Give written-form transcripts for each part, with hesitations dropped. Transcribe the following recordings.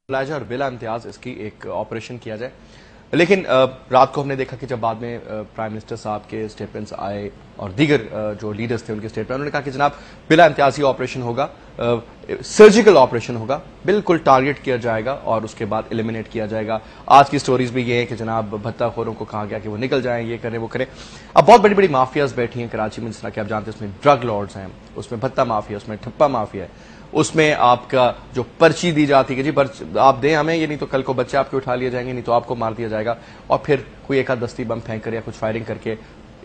लाजा और बिला इम्तियाज इसकी एक ऑपरेशन किया जाए। लेकिन रात को हमने देखा कि जब बाद में प्राइम मिनिस्टर साहब के स्टेटमेंट्स आए और दीगर जो लीडर्स थे उनके स्टेटमेंट, उन्होंने कहा कि जनाब बिला इम्तियाज ऑपरेशन होगा, सर्जिकल ऑपरेशन होगा, बिल्कुल टारगेट किया जाएगा और उसके बाद एलिमिनेट किया जाएगा। आज की स्टोरीज भी ये है कि जनाब भत्ताखोरों को कहा गया कि वो निकल जाएं, ये करें वो करें। अब बहुत बड़ी बड़ी माफियाज बैठी हैं कराची में, जिस तरह कि आप जानते हैं उसमें ड्रग लॉर्ड्स हैं, उसमें भत्ता माफिया, उसमें ठप्पा माफिया है, उसमें आपका जो पर्ची दी जाती है कि जी आप दें हमें, ये नहीं तो कल को बच्चे आपके उठा लिए जाएंगे, नहीं तो आपको मार दिया जाएगा। और फिर कोई एक आध दस्ती बम फेंक कर या कुछ फायरिंग करके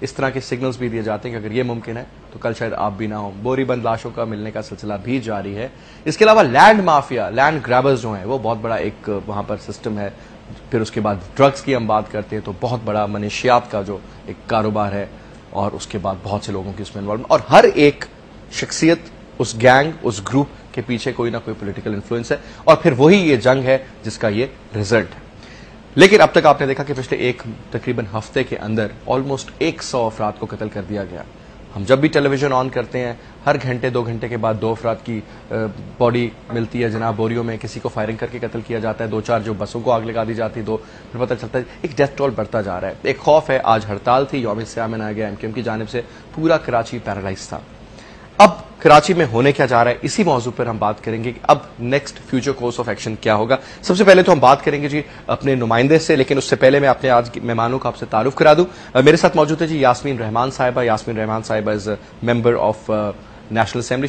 इस तरह के सिग्नल्स भी दिए जाते हैं कि अगर ये मुमकिन है तो कल शायद आप भी ना हो। बोरीबंद लाशों का मिलने का सिलसिला भी जारी है। इसके अलावा लैंड माफिया, लैंड ग्रैबर्स जो हैं, वो बहुत बड़ा एक वहां पर सिस्टम है। फिर उसके बाद ड्रग्स की हम बात करते हैं तो बहुत बड़ा मनीशियात का जो एक कारोबार है, और उसके बाद बहुत से लोगों की इसमें इन्वॉल्वमेंट, और हर एक शख्सियत उस गैंग, उस ग्रुप के पीछे कोई ना कोई पॉलिटिकल इन्फ्लुएंस है, और फिर वही ये जंग है जिसका ये रिजल्ट है। लेकिन अब तक आपने देखा कि पिछले एक तकरीबन हफ्ते के अंदर ऑलमोस्ट 100 अफराद को कत्ल कर दिया गया। हम जब भी टेलीविजन ऑन करते हैं, हर घंटे 2 घंटे के बाद 2 अफराद की बॉडी मिलती है जनाब बोरियों में, किसी को फायरिंग करके कत्ल किया जाता है, 2-4 जो बसों को आग लगा दी जाती है, 2 फिर पता चलता है एक डेथ टोल बढ़ता जा रहा है। एक खौफ है। आज हड़ताल थी, यौम स्याह मनाया गया एमक्यूएम की जानिब से, पूरा कराची पैरालाइज था। अब कराची में होने क्या जा रहा है, इसी मौजू पर हम बात करेंगे कि अब next future course of action क्या होगा। सबसे पहले तो हम बात करेंगे जी अपने नुमाइंदे से, लेकिन उससे पहले मैं अपने आज मेहमानों का आपसे तारुफ करा दूं। मेरे साथ मौजूद है जी यास्मीन रहमान साहिबा। यास्मीन रहमान साहिबा is member of national assembly,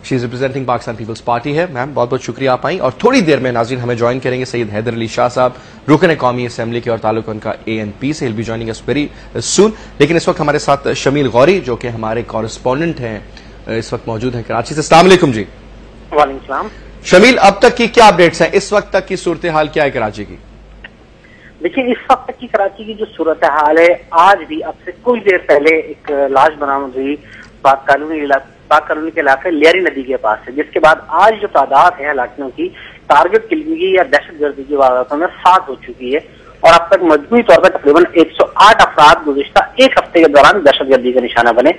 she is representing Pakistan peoples party है। मैम बहुत बहुत शुक्रिया आप आई। और थोड़ी देर में नाज़रीन हमें ज्वाइन करेंगे सैयद हैदर अली शाह साहब, रुकन कौमी असेंबली के और ताल्लुक उनका ANP से, will be joining us very soon. लेकिन इस वक्त हमारे साथ शमील गौरी जो कि हमारे कॉरेस्पॉन्डेंट हैं इस वक्त मौजूद हैं कराची से। अस्सलाम वालेकुम जी। वालेकुम सलाम। शमील, अब तक की क्या अपडेट्स हैं, इस वक्त तक की सूरत हाल क्या है कराची की? देखिए, इस वक्त तक की कराची की जो सूरत हाल है, आज भी अब से कुछ देर पहले एक लाश बरामद हुई पाक-कॉलोनी के इलाके लियारी नदी के पास है, जिसके बाद आज जो तादाद है हलाकियों की टारगेट किलिंग की या दहशतगर्दी की वारदातों में 7 हो चुकी है, और अब तक मजमूई तौर पर तकरीबन 108 अफराद गुज़िश्ता एक हफ्ते के दौरान दहशतगर्दी का निशाना बने।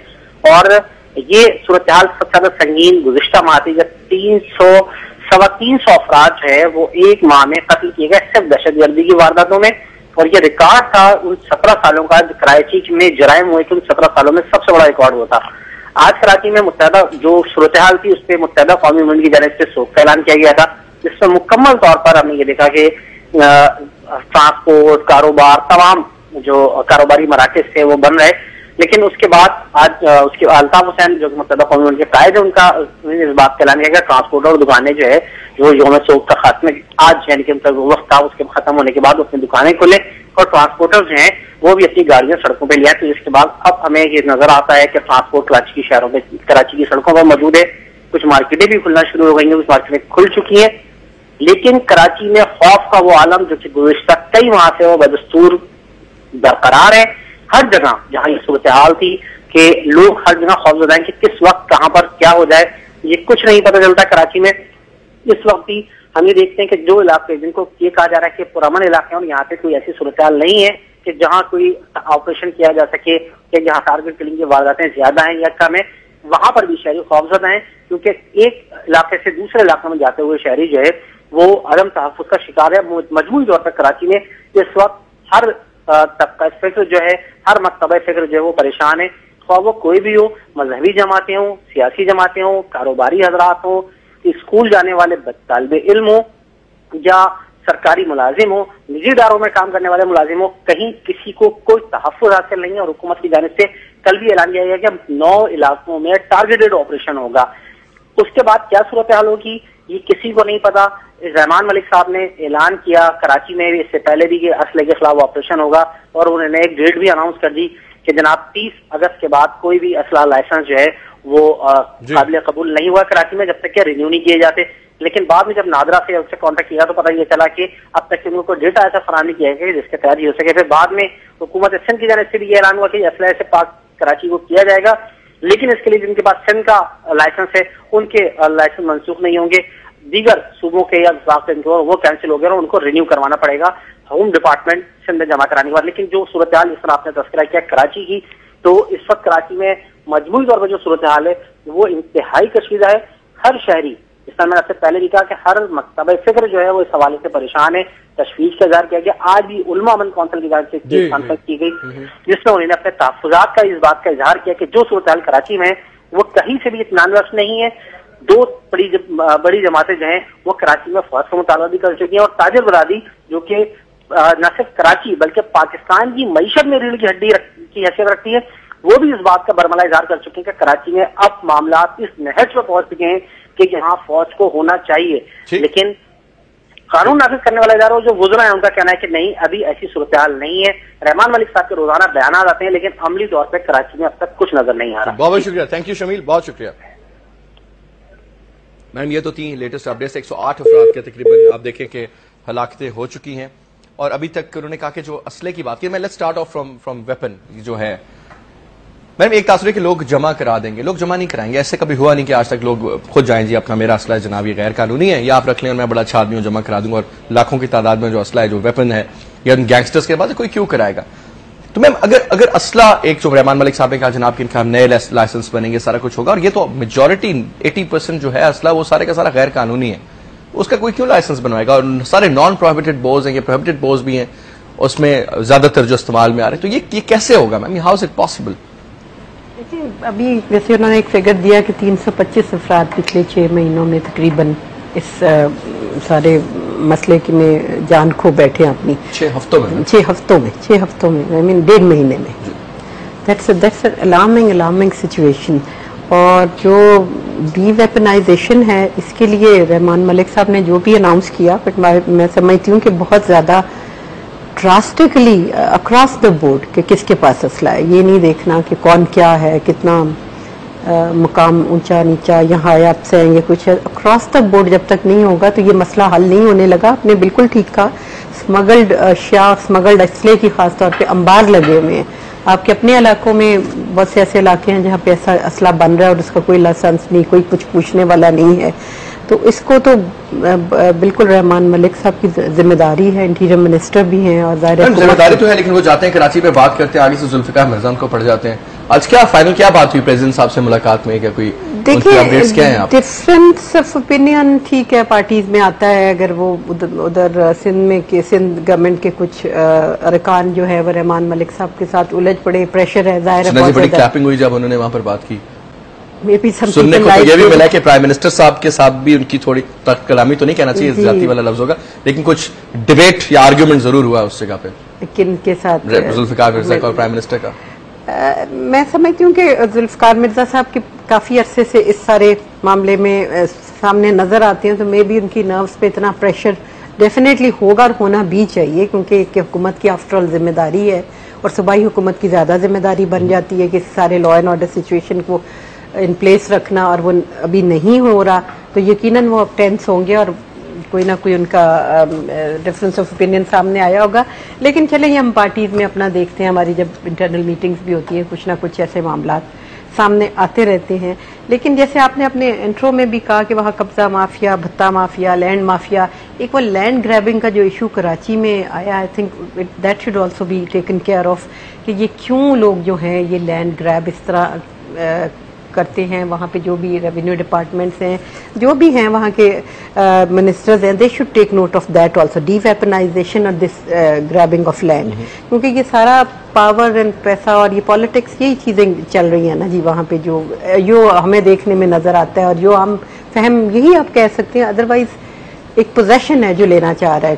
और ये सूरत हाल सबसे ज्यादा संगीन गुज़िश्ता माह थी जब 300 अफराद जो है वो एक माह में कत्ल किए गए सिर्फ दहशतगर्दी की वारदातों में। और ये रिकॉर्ड था उन 17 सालों का कराची में जराइम हुए थे, उन 17 सालों में सबसे बड़ा रिकॉर्ड हुआ था। आज कराची में मुत्तहदा जो सूरत हाल थी उस पर मुत्तहदा कौमी असम्बली की जानिब से शोक का ऐलान किया गया था, जिसमें मुकम्मल तौर पर हमने ये देखा कि ट्रांसपोर्ट, कारोबार, तमाम जो कारोबारी मराकज थे वो बन रहे। लेकिन उसके बाद आज उसके अल्ताफ हुसैन जो मुत्तहदा कौमी असम्बली के कायद है, उनका इस बात का ऐलान किया गया ट्रांसपोर्ट और दुकानें जो है जो यौम शोक का खात्मे आज यानी कि वक्त था उसके खत्म होने के बाद अपनी दुकानें खोले, और ट्रांसपोर्टर्स जो हैं वो भी अपनी गाड़ियां सड़कों पे लिया। तो इसके बाद अब हमें ये नजर आता है कि ट्रांसपोर्ट कराची की शहरों में, कराची की सड़कों पर मौजूद है। कुछ मार्केटें भी खुलना शुरू हो गई हैं, कुछ मार्केटें खुल चुकी हैं, लेकिन कराची में खौफ का वो आलम जो कि गुज़िश्ता कई माह से वो बदस्तूर बरकरार है। हर जगह जहां ये सूरत हाल थी कि लोग हर जगह खौफजदा हैं कि किस वक्त कहां पर क्या हो जाए, ये कुछ नहीं पता चलता। कराची में इस वक्त भी हम ये देखते हैं कि जो इलाके जिनको ये कहा जा रहा है कि पुरअमन इलाके हैं, और यहाँ पे कोई ऐसी सूरत हाल नहीं है कि जहां कोई ऑपरेशन किया जा सके, कि जहां टारगेट किलिंग की वारदातें ज्यादा हैं या कम है, वहां पर भी शहरी खौफजदा हैं, क्योंकि एक इलाके से दूसरे इलाके में जाते हुए शहरी जो है वो अदम तहफ़्फ़ुज़ का शिकार है। मजमूई तौर पर कराची में इस वक्त हर तबका फिक्र जो है, हर मकतबा फिक्र जो है वो परेशान है। ख्वाह वो कोई भी हो, मजहबी जमातें हों, सियासी जमातें हों, कारोबारी हजरात हों, स्कूल जाने वाले तालिबे इल्म हो या सरकारी मुलाजिम हो, निजी इदारों में काम करने वाले मुलाजिम हो, कहीं किसी को कोई तहफ़्फ़ुज़ हासिल नहीं है। और हुकूमत की जानिब से कल भी ऐलान किया गया कि 9 इलाकों में टारगेटेड ऑपरेशन होगा। उसके बाद क्या सूरत हाल होगी ये किसी को नहीं पता। रहमान मलिक साहब ने ऐलान किया कराची में इससे पहले भी कि असले के खिलाफ ऑपरेशन होगा, और उन्होंने एक डेट भी अनाउंस कर दी कि जनाब 30 अगस्त के बाद कोई भी असला लाइसेंस जो है वो काबिल कबूल नहीं हुआ कराची में जब तक कि रिन्यू नहीं किए जाते। लेकिन बाद में जब नादरा से उससे कॉन्टेक्ट किया तो पता ये चला कि अब तक उनको डेटा ऐसा फराहम नहीं किया गया जिसके तहत ही हो सके। फिर बाद में हुकूमत सिंध की जानिब से भी ये ऐलान हुआ कि असला से पाक कराची को किया जाएगा, लेकिन इसके लिए जिनके पास सिंध का लाइसेंस है उनके लाइसेंस मनसूख नहीं होंगे, दीगर सूबों के या वो कैंसिल हो गए और उनको रिन्यू करवाना पड़ेगा होम डिपार्टमेंट सिंध में जमा कराने के बाद। लेकिन जो सूरत हाल इस तरह आपने तस्करा किया कराची की, तो इस वक्त कराची में मजबूरी तौर पर जो सूरत हाल है वो इंतहाई कशीदा है। हर शहरी इस तरह मैंने आपसे पहले भी कहा कि हर मकतब फिक्र जो है वो इस हवाले से परेशान है, तशवीश का इजहार किया गया। आज भी उलमा अमन काउंसिल की जानिब से कॉन्फ्रेंस की गई जिसमें उन्होंने अपने तहफ़्फ़ुज़ात का इस बात का इजहार किया कि जो सूरत हाल कराची में है वो कहीं से भी इत्मीनान बख्श नहीं है। दो बड़ी जमातें जो हैं वो कराची में फौज का मुतालबा भी कर चुकी हैं और ताजिर बरादरी जो कि न सिर्फ कराची बल्कि पाकिस्तान की मईशत में रीढ़ की हड्डी की हैसियत रखती है, वो भी इस बात का बरमला इजहार कर चुके हैं कि कराची में अब मामला इस नहज पर पहुंच चुके हैं कि यहाँ फौज को होना चाहिए। लेकिन कानून नाफिज करने वाला इदारा जो गुजरा है उनका कहना है कि नहीं, अभी ऐसी सूरत हाल नहीं है। रहमान मलिक साहब के रोजाना बयान आते हैं लेकिन अमली तौर पर कराची में अब तक कुछ नजर नहीं आ रहा। बहुत बहुत शुक्रिया, थैंक यू शमील, बहुत शुक्रिया। मैम ये तो थी लेटेस्ट अपडेट्स। 108 अफराद के तकरीबन आप देखें कि हलाकतें हो चुकी हैं और अभी तक उन्होंने कहा कि जो असले की बात की, मैं let's start of from weapon जो है। मैम एक तासुर है कि लोग जमा करा देंगे, लोग जमा नहीं कराएंगे। ऐसे कभी हुआ नहीं कि आज तक लोग खुद जाएं जी अपना मेरा असला है जनाब ये गैर कानूनी है, या आप रख लें और मैं बड़ा अच्छा आदमी हूं जमा करा दूंगा, और लाखों की तादाद में जो असला है जो वेपन है या गैंगस्टर्स के बाद कोई क्यों कराएगा। तो मैम अगर असला एक जो रहमान मलिक साहब ने कहा जनाब कि इनका हम नए लाइसेंस बनेंगे, सारा कुछ होगा, और ये तो मेजोरिटी 80% जो है असला वो सारे का सारा गैर कानूनी है, उसका कोई क्यों लाइसेंस बनवाएगा। और सारे नॉन प्रोहिबिटेड बोर्स हैं, ये प्रोहिबिटेड बोर्स भी हैं, उसमें ज्यादातर जो इस्तेमाल में आ रहे हैं, तो ये कैसे होगा ma'am, how is it possible. देखिए अभी वैसे उन्होंने एक फिगर दिया कि 325 अफराद पिछले 6 महीनों में तकरीबन इस सारे मसले की में जान खो बैठे अपनी 6 हफ्तों में आई मीन 1.5 महीने में। That's alarming situation. और जो डीवेपनाइजेशन है इसके लिए रहमान मलिक साहब ने जो भी अनाउंस किया, बट मैं समझती हूँ कि बहुत ज्यादा ड्रास्टिकली अक्रॉस द बोर्ड कि किसके पास असला है, ये नहीं देखना कि कौन क्या है, कितना मुकाम ऊंचा नीचा यहाँ आयात से आएंगे कुछ, अक्रॉस द बोर्ड जब तक नहीं होगा तो ये मसला हल नहीं होने लगा। आपने बिल्कुल ठीक कहा, स्मगल्ड अशिया, स्मगल्ड असले की खास तौर पे अंबार लगे हुए हैं। आपके अपने इलाकों में बहुत से ऐसे इलाके हैं जहाँ पे ऐसा असला बन रहा है और उसका कोई लाइसेंस नहीं, कोई कुछ पूछने वाला नहीं है। तो इसको तो बिल्कुल रहमान मलिक साहब की जिम्मेदारी है, इंटीरियर मिनिस्टर भी हैं और जिम्मेदारी तो है, लेकिन वो जाते हैं कराची पे बात करते हैं, आगे से जुल्फिकार मिर्जा को पड़ जाते हैं। आज क्या फाइनल क्या बात हुई प्रेसिडेंट साहब से मुलाकात में, क्या कोई अपडेट्स क्या हैं? डिफरेंस ऑफ ओपिनियन ठीक है, पार्टीज में आता है। अगर वो उधर सिंध गवर्नमेंट के कुछ अरकान जो है वो रहमान मलिक साहब के साथ उलझ पड़े, प्रेशर है, जाहिर है बड़ी क्लैपिंग हुई जब उन्होंने वहां पर बात की। सुनने को तो ये भी मिला कि प्राइम मिनिस्टर साहब के साथ भी उनकी थोड़ी कलामी तो नहीं कहना चाहिए, जाती वाला लफ्ज होगा, लेकिन कुछ डिबेट या आर्ग्यूमेंट जरूर हुआ उस जगह पे। किन के साथ? जुल्फिकार मिर्जा का और प्राइम मिनिस्टर का। मैं समझती हूँ कि जुल्फिकार मिर्जा साहब के काफी अरसे से इस सारे मामले में सामने नजर आते हैं, तो मे भी उनकी नर्व्स पे इतना प्रेशर डेफिनेटली होगा और होना भी चाहिए, क्योंकि हुकूमत की आफ्टरऑल जिम्मेदारी है और सूबाई हुकूमत की ज्यादा जिम्मेदारी बन जाती है कि सारे लॉ एंड ऑर्डर सिचुएशन को इन प्लेस रखना, और वो अभी नहीं हो रहा तो यकीनन वो अब टेंस होंगे और कोई ना कोई उनका डिफरेंस ऑफ ओपिनियन सामने आया होगा। लेकिन चले हम पार्टीज में अपना देखते हैं, हमारी जब इंटरनल मीटिंग्स भी होती हैं कुछ ना कुछ ऐसे मामला सामने आते रहते हैं। लेकिन जैसे आपने अपने इंट्रो में भी कहा कि वहाँ कब्जा माफिया, भत्ता माफिया, लैंड माफिया, एक वो लैंड ग्रैबिंग का जो इशू कराची में आया, I think that should also be taken care of कि ये क्यों लोग जो हैं ये लैंड ग्रैब इस तरह करते हैं। वहाँ पे जो भी रेवेन्यू डिपार्टमेंट्स हैं, जो भी हैं वहाँ के मिनिस्टर्स हैं, they should take note of that also, deweaponisation और दिस ग्रैबिंग ऑफ लैंड, क्योंकि ये सारा पावर एंड पैसा और ये पॉलिटिक्स यही चीजें चल रही हैं ना जी वहाँ पे, जो हमें देखने में नजर आता है और जो हम फहम यही आप कह सकते हैं। अदरवाइज एक पोजेशन है जो लेना चाह रहा है।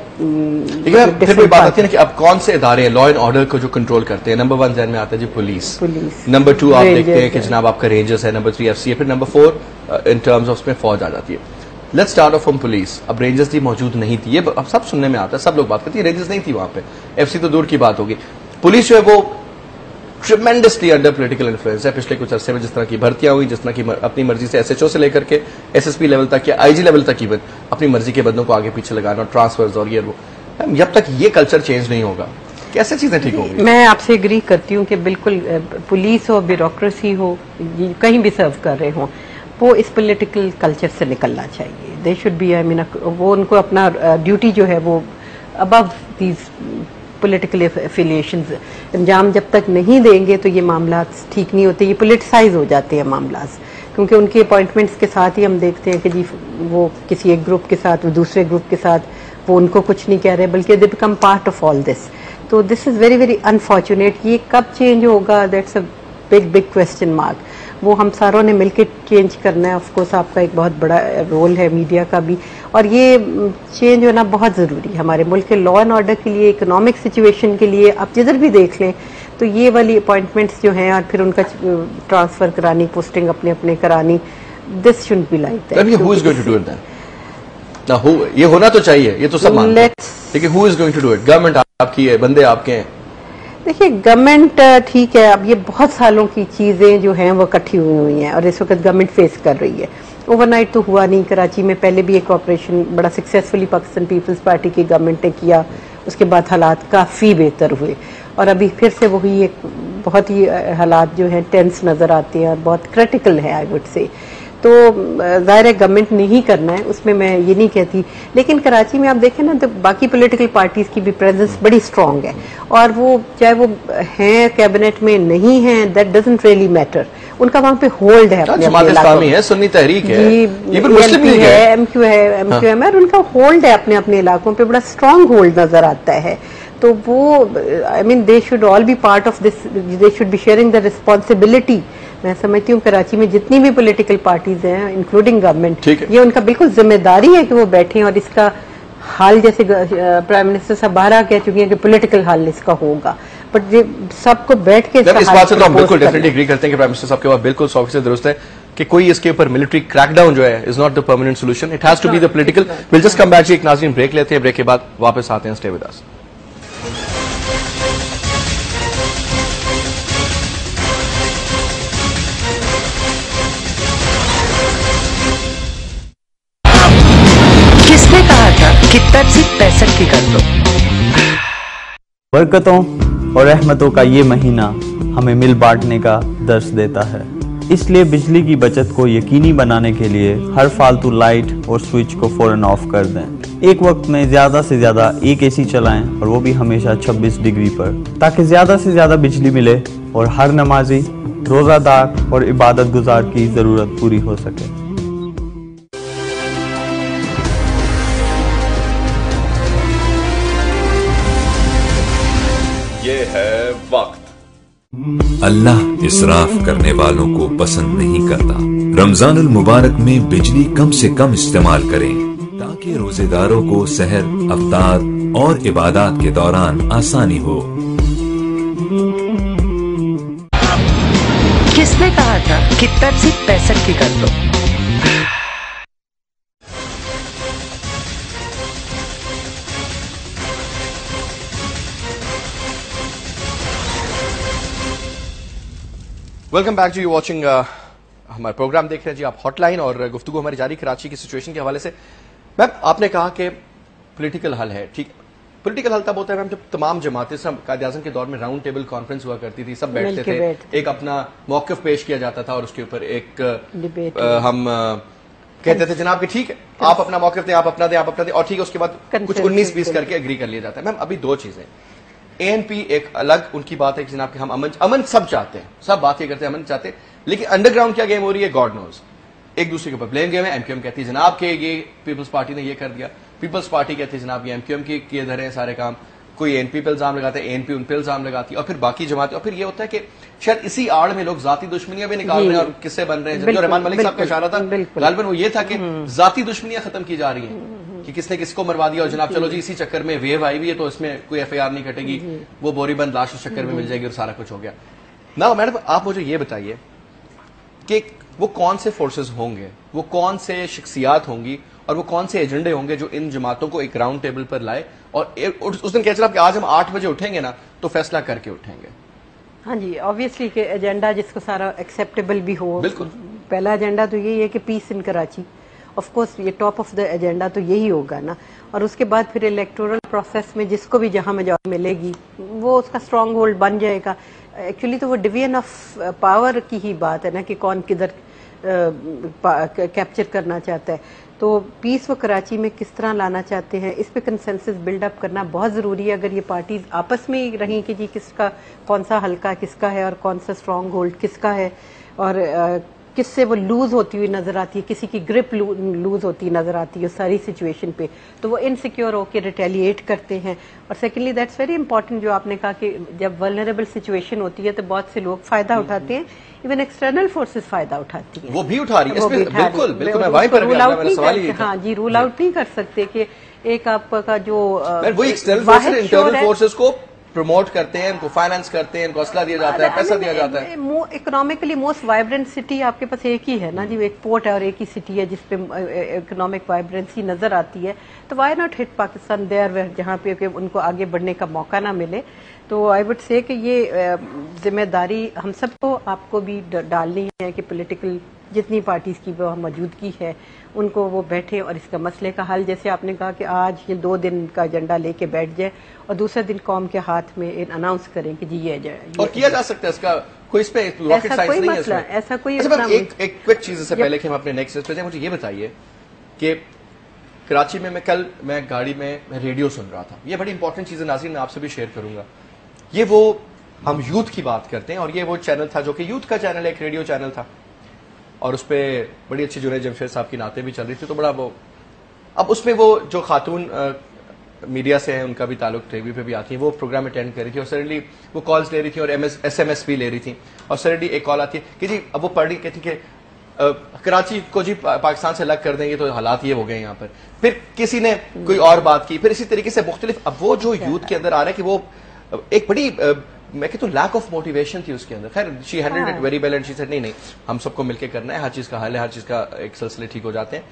फिर भी बात आती है ना कि अब कौन से इदारे हैं लॉ एंड ऑर्डर को जो कंट्रोल करते हैं। नंबर 1 ज़हन में आता है जी पुलिस, नंबर 2 आप देखते हैं कि जनाब आपका रेंजर्स है, नंबर 3 FC है, फिर नंबर 4 इन टर्म्स ऑफ उसमें फौज आ जाती है। Let's start of from police. अब रेंजर्स थी मौजूद नहीं थी, ये अब सब सुनने में आता है, सब लोग बात करते हैं रेंजर्स नहीं थी वहां पे, FC तो दूर की बात होगी। पुलिस जो है वो ट्रिमेंडसली अंडर पॉलिटिकल इन्फ्लुएंस है। पिछले कुछ अरसे में जिस तरह की भर्तियां हुई, जिस तरह की अपनी मर्जी से SHO से लेकर के SSP लेवल तक या IG लेवल तक की अपनी मर्जी के बंदों को आगे पीछे लगाना, ट्रांसफर्स और ये वो, जब तक ये कल्चर चेंज नहीं होगा कैसे चीजें ठीक होंगी? मैं आपसे एग्री करती हूँ कि बिल्कुल पुलिस हो, ब्यूरोक्रेसी हो, कहीं भी सर्व कर रहे हों, वो इस पॉलिटिकल कल्चर से निकलना चाहिए। They should be, I mean वो उनको अपना ड्यूटी जो है वो अबव दीज पॉलिटिकल एफिलिएशंस अंजाम जब तक नहीं देंगे तो ये मामला ठीक नहीं होते, ये पोलिटिसाइज हो जाते हैं मामला। क्योंकि उनकी अपॉइंटमेंट्स के साथ ही हम देखते हैं कि जी वो किसी एक ग्रुप के साथ, वो दूसरे ग्रुप के साथ, वो उनको कुछ नहीं कह रहे बल्कि they become part of all this. तो this is very very unfortunate. ये कब चेंज होगा, that's a big big question mark. वो हम सारों ने मिलकर चेंज करना है। ऑफ कोर्स आपका एक बहुत बड़ा रोल है, मीडिया का भी, और ये चेंज होना बहुत ज़रूरी है हमारे मुल्क के लॉ एंड ऑर्डर के लिए, इकोनॉमिक सिचुएशन के लिए। आप जिधर भी देख लें तो ये वाली अपॉइंटमेंट्स जो हैं और फिर उनका ट्रांसफ़र करानी, पोस्टिंग अपने अपने करानी, this shouldn't be like that. Who is going to do it then? ना ये होना तो चाहिए, ये तो सब मानते हैं, लेकिन who is going to do it? Government आपकी है, बंदे आपके हैं। देखिए गवर्नमेंट ठीक है, अब ये बहुत सालों की चीज़ें जो हैं वो इकट्ठी हुई हैं और इस वक्त गवर्नमेंट फेस कर रही है। ओवरनाइट तो हुआ नहीं। कराची में पहले भी एक ऑपरेशन बड़ा सक्सेसफुली पाकिस्तान पीपल्स पार्टी की गवर्नमेंट ने किया, उसके बाद हालात काफ़ी बेहतर हुए और अभी फिर से वही एक बहुत ही हालात जो हैं टेंस नज़र आते हैं और बहुत क्रिटिकल है आई वुड से। तो ज़ाहिर है गवर्नमेंट ने ही करना है, उसमें मैं ये नहीं कहती, लेकिन कराची में आप देखें ना तो बाकी पॉलिटिकल पार्टीज़ की भी प्रेजेंस बड़ी स्ट्रांग है और वो चाहे वो हैं कैबिनेट में नहीं हैं, दैट डजंट रियली मैटर। उनका वहाँ पे होल्ड है, जमात इस्लामी है, सुन्नी तहरीक है, इवन मुस्लिम लीग है, एमक्यू है, एमक्यूएम है, और उनका होल्ड है अपने अपने इलाकों पे, बड़ा स्ट्रांग होल्ड नजर आता है। तो वो I mean they should all B part of this, they should be sharing the responsibility. मैं समझती हूँ कराची में जितनी भी पॉलिटिकल पार्टीज हैं इंक्लूडिंग गवर्नमेंट, ये उनका बिल्कुल जिम्मेदारी है कि वो बैठें और इसका हल, जैसे प्राइम मिनिस्टर साहब बारह कह चुके हैं कि पॉलिटिकल हल इसका होगा, बट ये सबको बैठ के इस बात से तो हम बिल्कुल डेफिनेटली एग्री करते हैं कि प्राइम मिनिस्टर साहब के बात बिल्कुल 100% दुरुस्त है कि कोई इसके ऊपर मिलिट्री क्रैकडाउन जो है is not the permanent solution, it has to be the political. Will just come back जी, एक नाज़रीन ब्रेक लेते हैं, ब्रेक के बाद वापस आते हैं, स्टे विद अस। किसने कहा था कि तर्जीह 65 की कर लो? बरकतों और रहमतों का ये महीना हमें मिल बांटने का दर्स देता है, इसलिए बिजली की बचत को यकीनी बनाने के लिए हर फालतू लाइट और स्विच को फौरन ऑफ कर दें। एक वक्त में ज्यादा से ज्यादा एक एसी चलाएं और वो भी हमेशा 26 डिग्री पर, ताकि ज्यादा से ज्यादा बिजली मिले और हर नमाजी, रोजादार और इबादत गुजार की जरूरत पूरी हो सके। ये है वक्त। अल्लाह इसराफ करने वालों को पसंद नहीं करता। रमजानुल मुबारक में बिजली कम से कम इस्तेमाल करें ताकि रोजेदारों को सहर, अफ्तार और इबादत के दौरान आसानी हो। किसने कहा था कि तर्जीह 65 की कर लो? Welcome back to you watching हमारा प्रोग्राम देख रहे हैं जी आप हॉटलाइन, और गुफ्तगू हमारी जारी कराची की सिचुएशन के हवाले से। मैम आपने कहा कि पॉलिटिकल हल है, ठीक, पॉलिटिकल हल तब होता है मैम जब तमाम जमातें, सब कायद-ए-आज़म के दौर में राउंड टेबल कॉन्फ्रेंस हुआ करती थी, सब बैठते थे, एक अपना मौक़िफ़ पेश किया जाता था और उसके ऊपर एक हम कहते थे जनाब कि ठीक है आप अपना मौक़िफ़ दें, आप अपना दें, आप अपना दें, और ठीक है उसके बाद कुछ 19-20 करके एग्री कर लिया जाता है। मैम अभी दो चीजें, एएनपी एक अलग उनकी बात है कि जनाब कि हम अमन सब चाहते हैं, सब बात ये करते हैं अमन चाहते हैं, लेकिन अंडरग्राउंड क्या गेम हो रही है गॉड नोज। एक दूसरे के ऊपर ब्लेम गेम है। एमक्यूएम कहती है जनाब के ये पीपल्स पार्टी ने ये कर दिया, पीपल्स पार्टी कहती है जनाब ये एमक्यूएम की किए धरे हैं सारे काम, कोई एएनपी पे इल्जाम लगाता है, एएनपी उन पे इल्जाम लगाती है, और फिर बाकी जमातें, और फिर ये होता है कि शायद इसी आड़ में लोग जाती दुश्मनियां भी निकाल रहे हैं और किससे बन रहे हैं। जो रहमान मलिक साहब का इशारा था गालिबन वो ये था कि जाती दुश्मनियां खत्म की जा रही हैं कि किसने किसको मरवा दिया, और जनाब चलो जी इसी चक्कर में वेव आई हुई है तो इसमें कोई एफआईआर नहीं कटेगी, वो बोरीबंद लाश उस चक्कर में मिल जाएगी और सारा कुछ हो गया ना। मैडम आप मुझे ये बताइए कि वो कौन से फोर्सेस होंगे, वो कौन से शख्सियात होंगी और वो कौन से एजेंडे होंगे जो इन जमातों को एक राउंड टेबल पर लाए और उस दिन कह चला कि आज हम 8 बजे उठेंगे ना तो फैसला करके उठेंगे। हाँ जी, ऑब्वियसली कि एजेंडा जिसको सारा एक्सेप्टेबल भी हो। बिल्कुल, पहला एजेंडा तो यही है कि peace in Karachi, of course ये टॉप ऑफ द एजेंडा तो यही होगा ना, और उसके बाद फिर इलेक्टोरल प्रोसेस में जिसको भी जहां मेजॉरिटी मिलेगी वो उसका स्ट्रांग होल्ड बन जाएगा। एक्चुअली तो वो डिवीजन ऑफ पावर की ही बात है ना कि कौन किधर कैप्चर करना चाहता है। तो पीस वो कराची में किस तरह लाना चाहते हैं, इस पे कंसेंसस बिल्डअप करना बहुत ज़रूरी है। अगर ये पार्टीज आपस में ही रहीं कि जी किसका कौन सा हल्का किसका है और कौन सा स्ट्रांग होल्ड किसका है और किससे वो लूज होती हुई नजर आती है, किसी की ग्रिप लूज होती नजर आती है सारी सिचुएशन पे, तो वो इनसिक्योर होकर रिटेलिएट करते हैं। और सेकेंडली दैट्स वेरी इंपॉर्टेंट जो आपने कहा कि जब वल्नरेबल सिचुएशन होती है तो बहुत से लोग फायदा उठाते हैं, इवन एक्सटर्नल फोर्सेस फायदा उठाती है। वो भी उठा रही है, बिल्कुल बिल्कुल, मैं वहीं पर रूल आउट नहीं कर, हाँ जी, रूल आउट नहीं कर सकते कि एक आपका जो वो एक्सटर्नल फोर्सेस इंटरनल फोर्सेस को प्रमोट करते हैं, उनको फाइनेंस करते हैं, उनको असला दिया जाता है, पैसा दिया जाता है। इकोनॉमिकली मोस्ट वाइब्रेंट सिटी आपके पास एक ही है ना जी, एक पोर्ट है और एक ही सिटी है जिसपे इकोनॉमिक वाइब्रेंसी नजर आती है, तो why not hit Pakistan there जहाँ पे उनको आगे बढ़ने का मौका ना मिले। तो आई वुड से कि ये जिम्मेदारी हम सबको, आपको भी डालनी है कि पॉलिटिकल जितनी पार्टीज की वो मौजूदगी है उनको वो बैठे और इसका मसले का हल, जैसे आपने कहा कि आज ये 2 दिन का एजेंडा लेके बैठ जाए और दूसरे दिन कौम के हाथ में अनाउंस करें कि जी ये जाए, और किया जा सकता है इसका कोई इस पे रॉकेट साइंस नहीं है इसमें। ऐसा कोई अच्छा, एक क्विक चीज से पहले कि हम अपने नेक्स्ट पे जाए, मुझे ये बताइए कि कराची में मैं गाड़ी में रेडियो सुन रहा था, ये बड़ी इंपॉर्टेंट चीज है नाज़रीन, मैं आपसे भी शेयर करूंगा। ये वो हम यूथ की बात करते हैं और ये वो चैनल था जो कि यूथ का चैनल, एक रेडियो चैनल था, और उस पर बड़ी अच्छी जुनैद जमशेद साहब की नाते भी चल रही थी, तो बड़ा वो, अब उसमें वो जो खातून मीडिया से हैं उनका भी ताल्लुक टीवी पे भी आती है, वो प्रोग्राम अटेंड कर रही थी और सडनली वो कॉल्स ले रही थी और SMS भी ले रही थी, और सडनली एक कॉल आती है कि जी अब वो पढ़ रही कहती कि कराची को जी पाकिस्तान से अलग कर देंगे तो हालात ये हो गए यहाँ पर। फिर किसी ने कोई और बात की, फिर इसी तरीके से मुख्तलिफ, अब वो जो यूथ के अंदर आ रहा है कि वो एक बड़ी मैं कहता हूँ लैक ऑफ मोटिवेशन थी उसके अंदर। खैर she handled it very well and she said नहीं हम सबको मिलकर करना है, हर चीज का हल है, हर चीज का एक सिलसिले ठीक हो जाते हैं।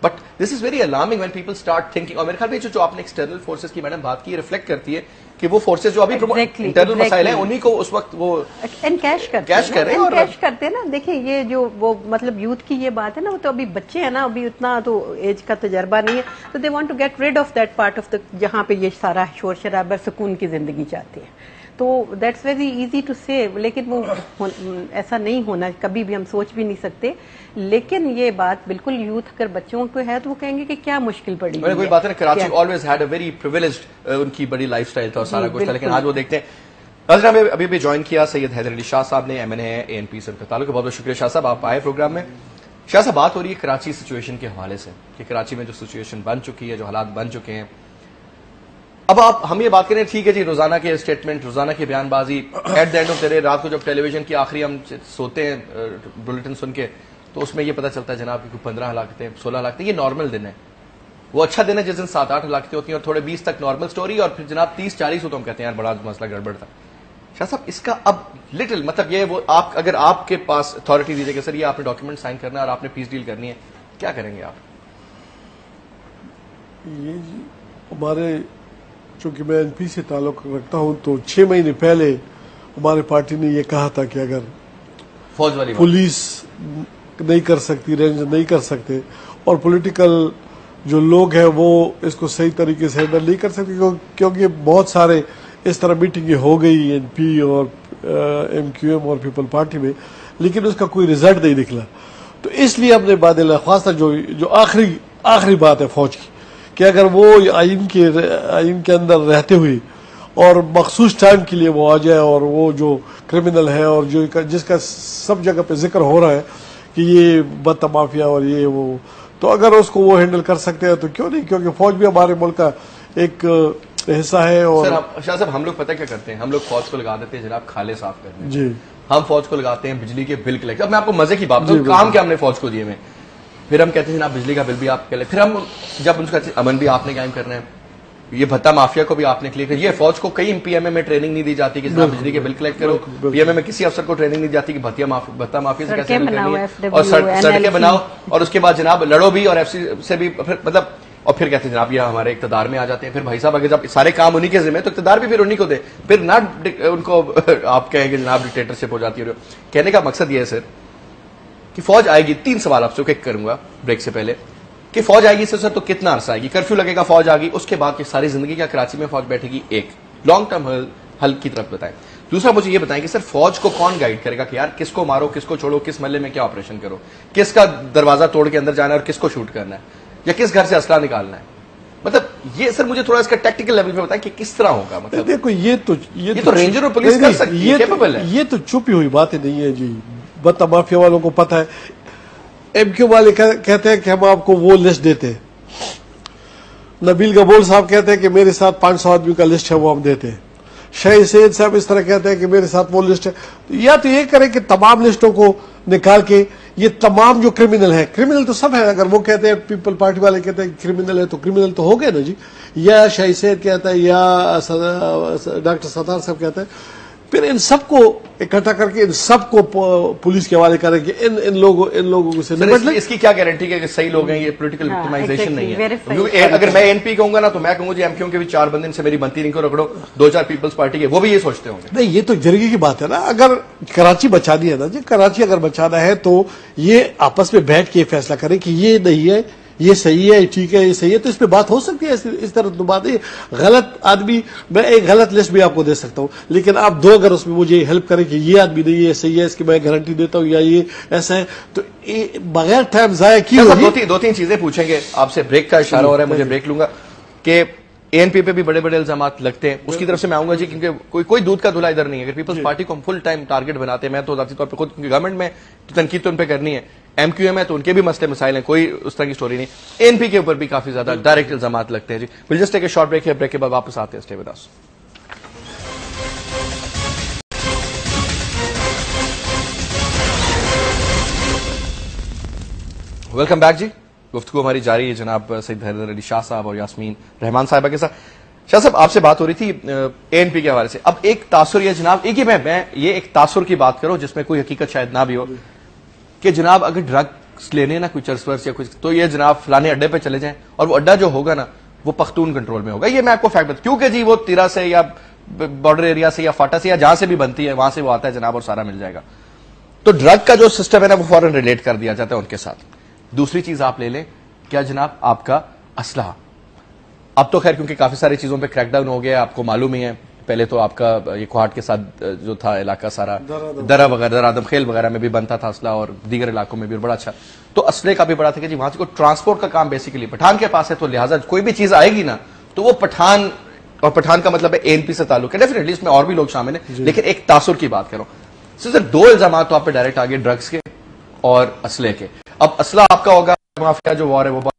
But this is very alarming when people start thinking, और मेरे ख्याल में जो आपने एक्सटर्नल फोर्सेस की मैडम बात की रिफ्लेक्ट करती है कि वो फोर्सेस जो अभी इंटरनल मसाइल हैं उन्हीं को उस वक्त वो एनकैश करते हैं ना। देखिए ये जो वो मतलब यूथ की ये बात है ना, वो तो अभी बच्चे हैं ना, अभी उतना तो एज का तजर्बा नहीं है, तो they want to get rid of that part of the जहाँ पे ये सारा शोर शराबा सुकून की जिंदगी चाहते हैं। तो दैट्स वेरी इजी टू से, लेकिन वो ऐसा नहीं होना, कभी भी हम सोच भी नहीं सकते। लेकिन ये बात बिल्कुल यूथ अगर बच्चों को है तो वो कहेंगे कि क्या मुश्किल पड़ी है। कोई बात है, Karachi always had a very privileged, उनकी बड़ी लाइफस्टाइल था और सारा कुछ था, लेकिन आज वो देखते हैं। नाज़रीन हमें अभी भी ज्वाइन किया सैयद हैदर अली शाह साहब ने, MNA ANP से उनका ताल्लुक है। बहुत बहुत शुक्रिया शाह साहब, आप आए प्रोग्राम में। शाह साहब, बात हो रही है कराची सिचुएशन के हवाले से कि कराची में जो सिचुएशन बन चुकी है, जो हालात बन चुके हैं, अब हम ये बात करें, ठीक है जी, रोजाना के स्टेटमेंट, रोजाना की बयानबाजी, at the end of the day रात को जब टेलीविजन की आखिरी हम सोते हैं बुलेटिन सुन के, तो उसमें ये पता चलता है जनाब की 15 हलाकतें, 16 हलाकतें, ये नॉर्मल दिन है। वो अच्छा दिन है जिस दिन 7-8 हलाकतें होती हैं और थोड़े 20 तक नॉर्मल स्टोरी, और फिर जनाब 30-40 हो तो हम कहते हैं यार बड़ा मसला गड़बड़ था। शाह साहब, इसका अब लिटिल मतलब ये वो आप अगर आपके पास अथॉरिटी दीजिए कि सर ये आपने डॉक्यूमेंट साइन करना है और आपने पीस डील करनी है, क्या करेंगे आप? ये जी हमारे, चूंकि मैं NP से ताल्लुक रखता हूं, तो 6 महीने पहले हमारी पार्टी ने यह कहा था कि अगर फौज वाली पुलिस नहीं कर सकती, रेंज नहीं कर सकते, और पॉलिटिकल जो लोग हैं वो इसको सही तरीके से हैंडल नहीं कर सकते, क्योंकि बहुत सारे इस तरह मीटिंगें हो गई NP और MQM और पीपल पार्टी में, लेकिन उसका कोई रिजल्ट नहीं निकला। तो इसलिए हमने बादल खासा जो आखिरी बात है फौज की, कि अगर वो आइन के अंदर रहते हुए और मखसूस टाइम के लिए वो आ जाए, और वो जो क्रिमिनल है और जो जिसका सब जगह पे जिक्र हो रहा है कि ये बत्ता माफिया और ये वो, तो अगर उसको वो हैंडल कर सकते हैं तो क्यों नहीं, क्योंकि फौज भी हमारे मुल्क का एक हिस्सा है। और सर शाह साहब, हम लोग पता क्या करते हैं, हम लोग फौज को लगा देते हैं जनाब खाले साफ करने जी, हम फौज को लगाते हैं बिजली के बिल कलेक्ट। अब मैं आपको मजे की बात बताऊं, काम क्या हमने फौज को दिए में, फिर हम कहते हैं जनाब बिजली का बिल भी आप कलेक्ट, फिर हम जब उनका अमन भी आपने कायम करना है, ये भत्ता माफिया को भी आपने क्लियर किया। ये फौज को कई PMA में ट्रेनिंग नहीं दी जाती कि जनाब बिजली के बिल कलेक्ट करो, PMA में किसी अफसर को ट्रेनिंग नहीं जाती कि भत्ता माफिया से कैसे करनी है, और सड़कें बनाओ, और उसके बाद जनाब लड़ो भी, और FC से भी, फिर मतलब, और फिर कहते हैं जनाब ये हमारे इक़्तिदार में आ जाते हैं। फिर भाई साहब अगर जब सारे काम उन्हीं के जिम्मे, तो इक़्तिदार भी फिर उन्हीं को दे, फिर ना उनको आप कहेंगे जनाब डिक्टेटरशिप हो जाती है। कहने का मकसद ये है सर कि फौज आएगी, 3 सवाल आपसे एक करूंगा ब्रेक से पहले, कि फौज आएगी सर तो कितना अरसा आएगी, कर्फ्यू लगेगा, फौज आ गई, उसके बाद की सारी जिंदगी क्या कराची में फौज बैठेगी, एक लॉन्ग टर्म हल की तरफ बताएं। दूसरा मुझे ये बताएं कि सर फौज को कौन गाइड करेगा कि यार किसको मारो, किसको छोड़ो, किस महल्ले में क्या ऑपरेशन करो, किसका दरवाजा तोड़ के अंदर जाना है और किसको शूट करना है, या किस घर से असला निकालना है। मतलब ये सर मुझे थोड़ा इसका टेक्निकल लेवल पे बताएं कि किस तरह होगा। मतलब देखो ये तो रेंजर और पुलिस कर सकती है, कैपेबल है। ये तो छुपी हुई बातें नहीं है जी, बत्ता माफिया वालों को पता है। MQ वाले कहते हैं कि हम आपको वो लिस्ट देते हैं, नबील गबोल साहब कहते हैं कि मेरे साथ 500 आदमी का लिस्ट है वो हम देते हैं, शाहिद सैयद साहब इस तरह कहते हैं कि मेरे साथ वो लिस्ट है। या तो ये करें कि तमाम लिस्टों को निकाल के ये तमाम जो क्रिमिनल है, क्रिमिनल तो सब है, अगर वो कहते हैं पीपल पार्टी वाले कहते हैं क्रिमिनल है तो क्रिमिनल तो हो गए ना जी, या शाहिद सैयद कहता है या डॉक्टर सत्तार साहब कहते हैं, फिर इन सबको इकट्ठा करके इन सबको पुलिस के हवाले करेंगे, इन लोगों से निपट लें। इसकी क्या गारंटी है कि सही लोग हैं, ये पॉलिटिकल विक्टिमाइजेशन नहीं है? क्योंकि अगर मैं एनपी कहूंगा ना तो मैं कहूंगा जी एमक्यू के भी 4 बंदे से मेरी बनती नहीं को रगड़ो, 2-4 पीपल्स पार्टी के वो भी ये सोचते होंगे। नहीं, ये तो जरिए की बात है ना, अगर कराची बचानी है ना जी, कराची अगर बचाना है तो ये आपस में बैठ के फैसला करें कि ये नहीं है, ये सही है, ठीक है, ये सही है, तो इस पे बात हो सकती है। इस तरह तो बात है, गलत आदमी, मैं एक गलत लिस्ट भी आपको दे सकता हूं, लेकिन आप दो अगर उसमें मुझे हेल्प करें कि ये आदमी नहीं है, सही है, इसकी मैं गारंटी देता हूं, या ये ऐसा है, तो बगैर टाइम जाया किए दो तीन चीजें पूछेंगे आपसे। ब्रेक का इशारा हो रहा है, मुझे ब्रेक लूंगा कि एएनपी पे भी बड़े बड़े इल्जामात लगते हैं, उसकी तरफ से मैं आऊंगा जी, क्योंकि कोई दूध का धुला इधर नहीं है। अगर पीपल्स पार्टी को हम फुल टाइम टारगेट बनाते हैं, मैं तो जाती तौर पर खुद, क्योंकि गवर्नमेंट में तो तनकीद तो उन पर करनी है, एमक्यूएम है तो उनके भी मसले मसाइल हैं, कोई उस तरह की स्टोरी नहीं। एएनपी के ऊपर भी काफी ज्यादा डायरेक्ट इल्जामात लगते हैं जी। Will just take a short break है, ब्रेक के बाद वापस आते हैं। Stay with us. Welcome back जी। गुफ्तगू हमारी जारी है जनाब सईद हैदर अली शाह साहब और यास्मीन रहमान साहिबा के साथ। शाह साहब, आपसे बात हो रही थी एएनपी के हवाले से। अब एक तासुर ये जनाब, एक ही मैं ये एक तासुर की बात करो जिसमें कोई हकीकत शायद ना भी हो, कि जनाब अगर ड्रग्स लेने ना कोई चर्च या कुछ, तो ये जनाब फलाने अड्डे पे चले जाएं और वो अड्डा जो होगा ना वो पख्तून कंट्रोल में होगा। ये मैं आपको फैक्ट बता, क्योंकि जी वो तिरा से या बॉर्डर एरिया से या फाटा से या जहां से भी बनती है वहां से वो आता है जनाब और सारा मिल जाएगा। तो ड्रग का जो सिस्टम है ना वो फौरन रिलेट कर दिया जाता है उनके साथ। दूसरी चीज आप ले लें, क्या जनाब आपका असलहा, अब तो खैर क्योंकि काफी सारी चीजों पे क्रैकडाउन हो गया, आपको मालूम ही है, पहले तो आपका ये कोहाट के साथ जो था इलाका सारा दरा वगैरह, दरादम खेल वगैरह में भी बनता था असला, और दीगर इलाकों में भी बड़ा अच्छा, तो असले का भी बड़ा था कि जी वहां से को ट्रांसपोर्ट का काम बेसिकली पठान के पास है, तो लिहाजा कोई भी चीज आएगी ना तो वो पठान, और पठान का मतलब है एएनपी से ताल्लुक है। डेफिनेटली इसमें और भी लोग शामिल है, लेकिन एक तासुर की बात करो। सिर्फ 2 इल्जाम तो आप पे डायरेक्ट आ गए, ड्रग्स के और असले के। अब असला आपका होगा, माफिया जो वॉर है वो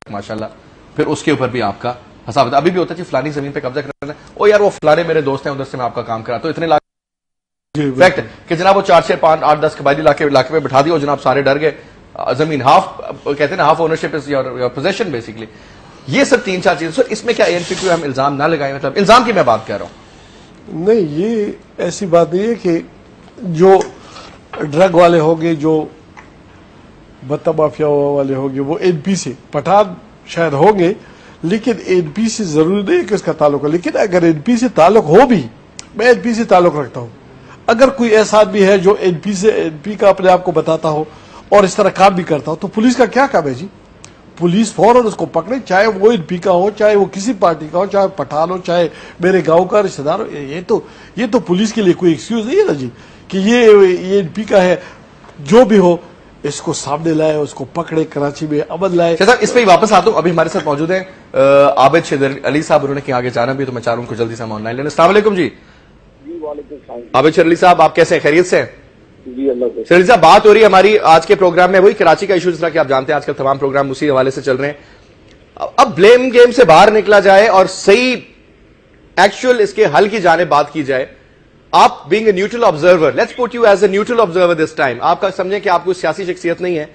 माशाल्लाह, फिर उसके ऊपर भी आपका हसाब अभी भी होता है, फलानी जमीन पे कब्जा करना है, ओ यार वो फलाने मेरे दोस्त हैं उधर से मैं आपका काम करा, तो इतने लाख फैक्ट कि जनाब वो 4, 6, 5, 8, 10 कबायली इलाके में बिठा दिया और जनाब सारे डर गए, जमीन हाफ कहते हैं ना, half ownership is your possession basically. ये सब 3-4 चीजें, सर इसमें क्या एएनपी को हम इल्जाम ना लगाएं? मतलब इल्जाम की मैं बात कर रहा हूं। नहीं, ये ऐसी बात नहीं है कि जो ड्रग वाले होंगे, जो बत्ता माफिया वाले होंगे, वो एनपी से, पठान शायद होंगे, लेकिन एनपी से जरूरी नहीं है कि उसका ताल्लुक है। लेकिन अगर एनपी से ताल्लुक हो भी, मैं एनपी से ताल्लुक रखता हूं, अगर कोई ऐसा आदमी है जो एनपी का अपने आप को बताता हो और इस तरह काम भी करता हो, तो पुलिस का क्या काम है जी? पुलिस फौरन उसको पकड़े, चाहे वो एनपी का हो, चाहे वो किसी पार्टी का हो, चाहे पठान हो, चाहे मेरे गांव का रिश्तेदार हो। ये तो पुलिस के लिए कोई एक्सक्यूज नहीं है ना जी कि ये एनपी का है, जो भी हो इसको सामने लाए, उसको पकड़े, कराची में अमन लाए। साहब इस पे ही वापस आता हूं, अभी हमारे साथ मौजूद हैं आबिद शेर अली साहब, उन्होंने कहीं आगे जाना भी, तो मैं चाह रहा हूं जल्दी से हम ऑनलाइन लेने। अस्सलाम वालेकुम जी। आबिद शेर अली साहब, आप कैसे हैं? खैरियत से हैं? जी अल्लाह से। शेर साहब, बात हो रही है हमारी आज के प्रोग्राम में वही कराची का इशू, जिस तरह कि आप जानते हैं आजकल तमाम प्रोग्राम उसी हवाले से चल रहे हैं। अब ब्लेम गेम से बाहर निकला जाए और सही एक्चुअल इसके हल की जाने बात की जाए। आप being a neutral observer, let's put you as a neutral observer this time, आपका समझें कि आपको सियासी शख्सियत नहीं है,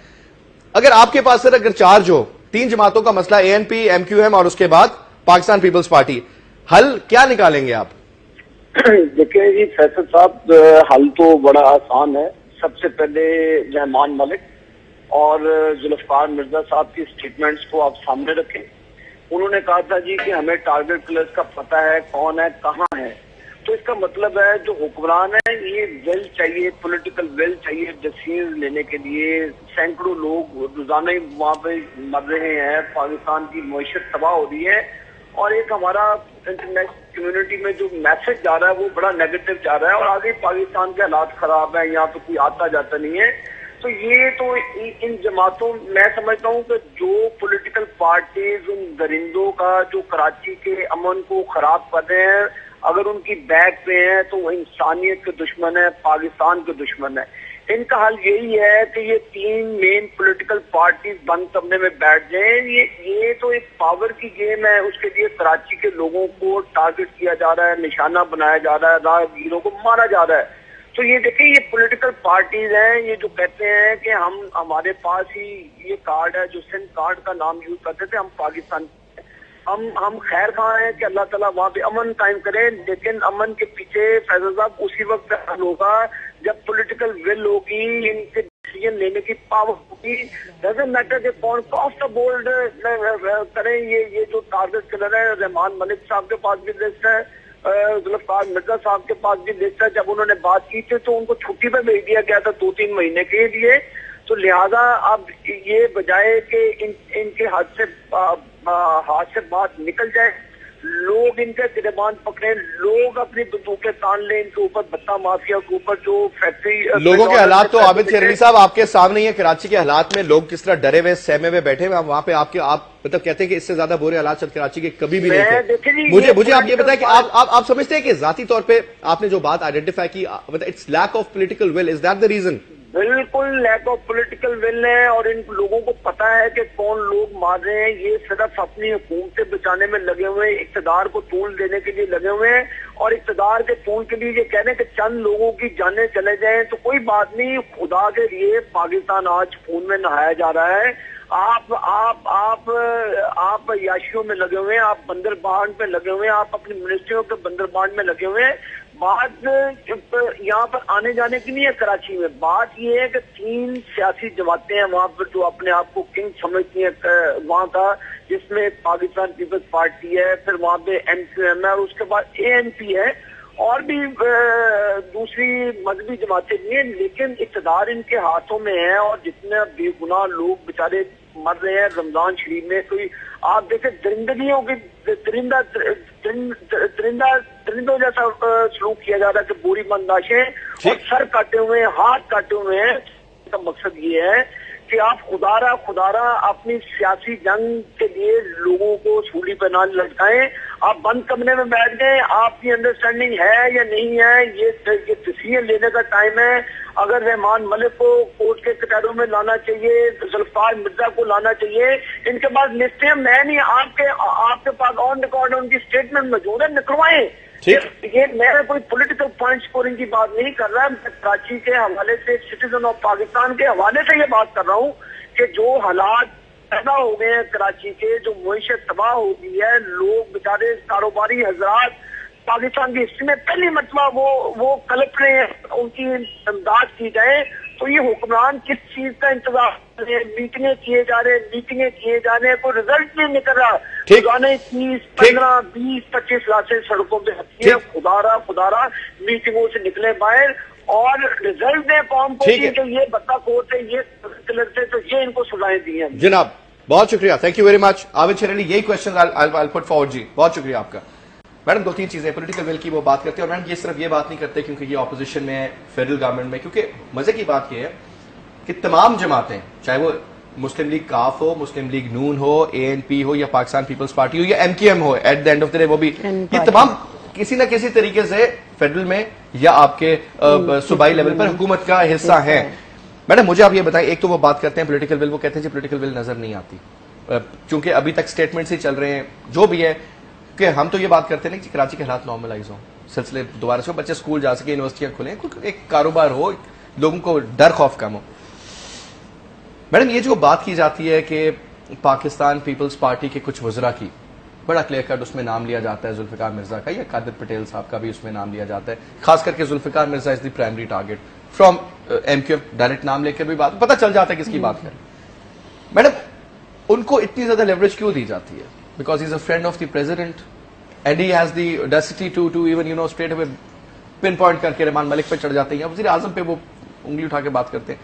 अगर आपके पास सर अगर चार्ज हो 3 जमातों का मसला, एएनपी, एमक्यूएम और उसके बाद पाकिस्तान पीपल्स पार्टी, हल क्या निकालेंगे आप? देखिए जी फैसल साहब, हल तो बड़ा आसान है। सबसे पहले रहमान मलिक और जुल्फकार मिर्जा साहब की स्टेटमेंट्स को आप सामने रखें। उन्होंने कहा था जी कि हमें टारगेट किलर्स का पता है, कौन है, कहाँ है। तो इसका मतलब है जो हुक्मरान है, ये विल चाहिए, पॉलिटिकल विल चाहिए डिसीजन लेने के लिए। सैकड़ों लोग रोजाना ही वहाँ पे मर रहे हैं, पाकिस्तान की मईशत तबाह हो रही है, और एक हमारा इंटरनेशनल कम्युनिटी में जो मैसेज जा रहा है वो बड़ा नेगेटिव जा रहा है, और आगे पाकिस्तान के हालात खराब है, यहाँ पे कोई आता जाता नहीं है। तो ये तो इन जमातों, मैं समझता हूँ कि जो पॉलिटिकल पार्टीज उन दरिंदों का जो कराची के अमन को खराब कर रहे हैं, अगर उनकी बैक पे हैं तो वो इंसानियत के दुश्मन है, पाकिस्तान के दुश्मन है। इनका हल यही है कि ये 3 मेन पॉलिटिकल पार्टीज बंद कमरे में बैठ जाएं। ये तो एक पावर की गेम है, उसके लिए कराची के लोगों को टारगेट किया जा रहा है, निशाना बनाया जा रहा है, राहगीरों को मारा जा रहा है। तो ये देखिए, ये पॉलिटिकल पार्टीज हैं, ये जो कहते हैं कि हमारे पास ही ये कार्ड है, जो सिंध कार्ड का नाम यूज करते थे, हम पाकिस्तान, हम खैर कहाँ हैं कि अल्लाह ताला वहाँ पे अमन कायम करें, लेकिन अमन के पीछे फैजल साहब उसी वक्त हल होगा जब पॉलिटिकल विल होगी, इनके डिसीजन लेने की पावर होगी। डजंट मैटर कि कौन क्रॉस द बोर्ड करें। ये जो टारगेट किलर है, रहमान मलिक साहब के पास भी लिस्ट है, जुल्फकार मिर्जा साहब के पास भी लिस्ट है। जब उन्होंने बात की थी तो उनको छुट्टी पे भेज दिया गया था 2-3 महीने के लिए। तो लिहाजा अब ये बजाय कि इनके हाथ से बात निकल जाए, लोग इनके गिरबान पकड़े, लोग अपनी बंदूकें तान लें इनके ऊपर, भत्ता माफिया के ऊपर जो फैक्ट्री। लोगों के हालात तो आबिद शेरनी साहब आपके सामने ही है। कराची के हालात में लोग किस तरह डरे हुए सहमे हुए बैठे हुए, वहां पे आप मतलब कहते हैं कि इससे ज्यादा बुरे हालात शायद कराची के कभी भी नहीं थे। मुझे आप ये बताएं कि आप समझते हैं कि जाती तौर पे आपने जो बात आइडेंटिफाई की, मतलब it's lack of political will, is that the reason? बिल्कुल लैक ऑफ पॉलिटिकल विल है, और इन लोगों को पता है कि कौन लोग मार रहे हैं। ये सिर्फ अपनी हुकूमत बचाने में लगे हुए हैं, इक़्तिदार को तूल देने के लिए लगे हुए हैं, और इक़्तिदार के तूल के लिए ये कह रहे हैं कि चंद लोगों की जानें चले जाएं तो कोई बात नहीं। खुदा के लिए पाकिस्तान आज खून में नहाया जा रहा है। आप याशियों में लगे हुए हैं, आप बंदरबान पे लगे हुए हैं, आप अपनी मिनिस्ट्रियों के बंदरबान में लगे हुए हैं। बात यहाँ पर आने जाने की नहीं है कराची में, बात ये है कि 3 सियासी जमातें हैं वहाँ पर जो अपने आप को किंग समझती हैं वहाँ का, जिसमें पाकिस्तान पीपल्स पार्टी है, फिर वहाँ पे MQM है, और उसके बाद ANP है, और भी दूसरी मजहबी जमातें भी हैं, लेकिन इक़्तिदार इनके हाथों में है। और जितने बेगुनाह लोग बेचारे मर रहे हैं रमजान शरीफ में, कोई आप देखें दरिंदगियों की दरिंदों जैसा सलूक किया जा रहा है कि बोरी बंदाशें और सर काटे हुए हैं, हाथ काटे हुए हैं। इसका मकसद ये है कि आप खुदारा अपनी सियासी जंग के लिए लोगों को सूली पर ना लटकाएं। आप बंद कमरे में बैठ गए, आपकी अंडरस्टैंडिंग है या नहीं है, ये डिसीजन लेने का टाइम है। अगर रहमान मलिक को कोर्ट के कटहरों में लाना चाहिए, जुल्फकार मिर्जा को लाना चाहिए, इनके पास लिस्टें मैं नहीं, आपके पास ऑन रिकॉर्ड उनकी स्टेटमेंट मौजूद है, निकलवाएं। ये मैं कोई पॉलिटिकल पॉइंट स्कोरिंग की बात नहीं कर रहा, मैं कराची के हवाले से, सिटीजन ऑफ पाकिस्तान के हवाले से ये बात कर रहा हूँ कि जो हालात पैदा हो गए हैं कराची के, जो मईशत तबाह हो गई है, लोग बेचारे कारोबारी हजरात पाकिस्तान की हिस्ट्री में पहली मरतबा वो कलप रहे हैं, उनकी इमदाद की जाए। तो ये हुक्मरान किस चीज का इंतजार कर रहे हैं? मीटिंगें किए जा रहे हैं, कोई रिजल्ट नहीं निकल रहा। 30, 15, 20, 25 लाशें सड़कों पे रखी है। खुदारा मीटिंगों से निकले बाहर और रिजल्ट दे कौम को कि ये बत्ता कोर्ट है, ये कलर थे, तो ये इनको सजाएं दी हैं। जनाब बहुत शुक्रिया, thank you very much. Abid शेरनी, यही क्वेश्चन आई पुट फॉरवर्ड जी, बहुत शुक्रिया आपका। मैडम 2-3 चीजें, पॉलिटिकल विल की वो बात करते हैं, और मैडम ये सिर्फ ये बात नहीं करते क्योंकि ये ऑपोजिशन में है फेडरल गवर्नमेंट में, क्योंकि मजे की बात ये है कि तमाम जमातें, चाहे वो मुस्लिम लीग काफ हो, मुस्लिम लीग नून हो, ANP हो, या पाकिस्तान पीपल्स पार्टी हो, या MQM हो, at the end of the day वो भी, ये तमाम किसी न किसी तरीके से फेडरल में या आपके सूबाई लेवल पर हुकूमत का हिस्सा है। मैडम मुझे आप ये बताएं, एक तो वो बात करते हैं पॉलिटिकल विल, वो कहते हैं पॉलिटिकल विल नजर नहीं आती, क्योंकि अभी तक स्टेटमेंट्स ही चल रहे हैं, जो भी है कि हम तो ये बात करते हैं कि कराची के हालात नॉर्मलाइज हो, सिलसिले दोबारा से बच्चे स्कूल जा सके, यूनिवर्सिटियां खुले, एक कारोबार हो, लोगों को डर खौफ कम हो। मैडम ये जो बात की जाती है कि पाकिस्तान पीपल्स पार्टी के कुछ वज़रा की बड़ा क्लियर कट उसमें नाम लिया जाता है जुल्फिकार मिर्जा का, या कादिर पटेल साहब का भी उसमें नाम लिया जाता है, खास करके Zulfiqar Mirza is the primary target from MQM, direct नाम लेकर भी बात पता चल जाता है किसकी बात करें। मैडम उनको इतनी ज्यादा लेवरेज क्यों दी जाती है? Because he's a friend of the president and he has the audacity to even straight away pinpoint करके रहमान मलिक पे चढ़ जाते हैं, वज़ीर आज़म पे वो उंगली उठा के बात करते हैं,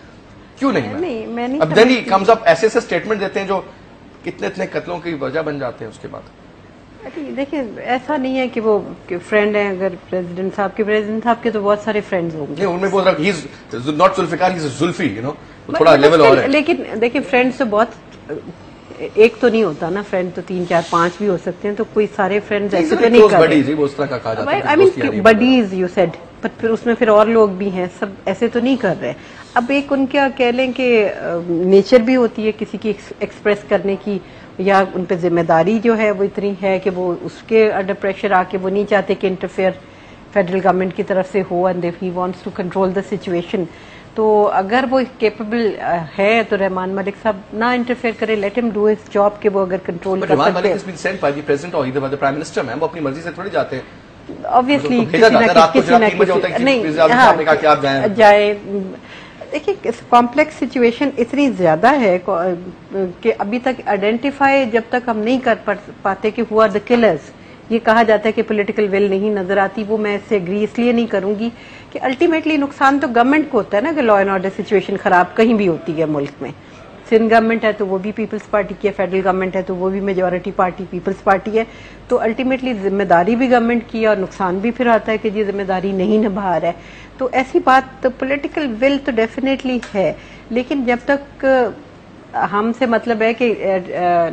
क्यों नहीं? मैं नहीं अब then he comes up ऐसे स्टेटमेंट देते हैं जो कितने कत्लों की वजह बन जाते हैं उसके बाद। देखिए ऐसा नहीं है कि वो फ्रेंड है, अगर प्रेसिडेंट साहब के तो बहुत सारे फ्रेंड्स होंगे, उनमें बोल रहा he is not Zulfiqar, he is Zulfi, थोड़ा लेवल और है। लेकिन देखिए फ्रेंड्स तो बहुत, एक तो नहीं होता ना फ्रेंड, तो 3, 4, 5 भी हो सकते हैं, तो कोई सारे फ्रेंड्स ऐसे तो नहीं कर रहे। I mean buddies you said, पर फिर उसमें फिर और लोग भी हैं, सब ऐसे तो नहीं कर रहे। अब एक उनका कह लें कि नेचर भी होती है किसी की एक्सप्रेस करने की, या उन पर जिम्मेदारी जो है वो इतनी है कि वो उसके अंडर प्रेशर आके वो नहीं चाहते कि इंटरफेयर फेडरल गवर्नमेंट की तरफ से हो, and he wants to control the situation. तो अगर वो केपेबल है तो रहमान मलिक साहब ना इंटरफेयर करे, let him do his job, के वो अगर कंट्रोल कर सकते हैं। Rahman Malik has been sent by the president or either by the prime minister, ma'am, वो अपनी मर्जी से थोड़ी जाते हैं। ऑब्वियसली किसी ना जाए। देखिए कॉम्प्लेक्स सिचुएशन इतनी ज्यादा है कि अभी तक आइडेंटिफाई जब तक हम नहीं कर पाते कि हुआ द किलर्स, ये कहा जाता है कि पॉलिटिकल विल नहीं नजर आती, वो मैं इससे एग्री इसलिए नहीं करूंगी कि अल्टीमेटली नुकसान तो गवर्नमेंट को होता है ना, कि लॉ एंड ऑर्डर सिचुएशन खराब कहीं भी होती है मुल्क में। सिंध गवर्नमेंट है तो वो भी पीपल्स पार्टी की है, फेडरल गवर्नमेंट है तो वो भी मेजॉरिटी पार्टी पीपल्स पार्टी है, तो अल्टीमेटली जिम्मेदारी भी गवर्नमेंट की है और नुकसान भी फिर आता है कि ये जिम्मेदारी नहीं निभा रहा है। तो ऐसी बात तो पॉलिटिकल विल तो डेफिनेटली है, लेकिन जब तक हमसे मतलब है कि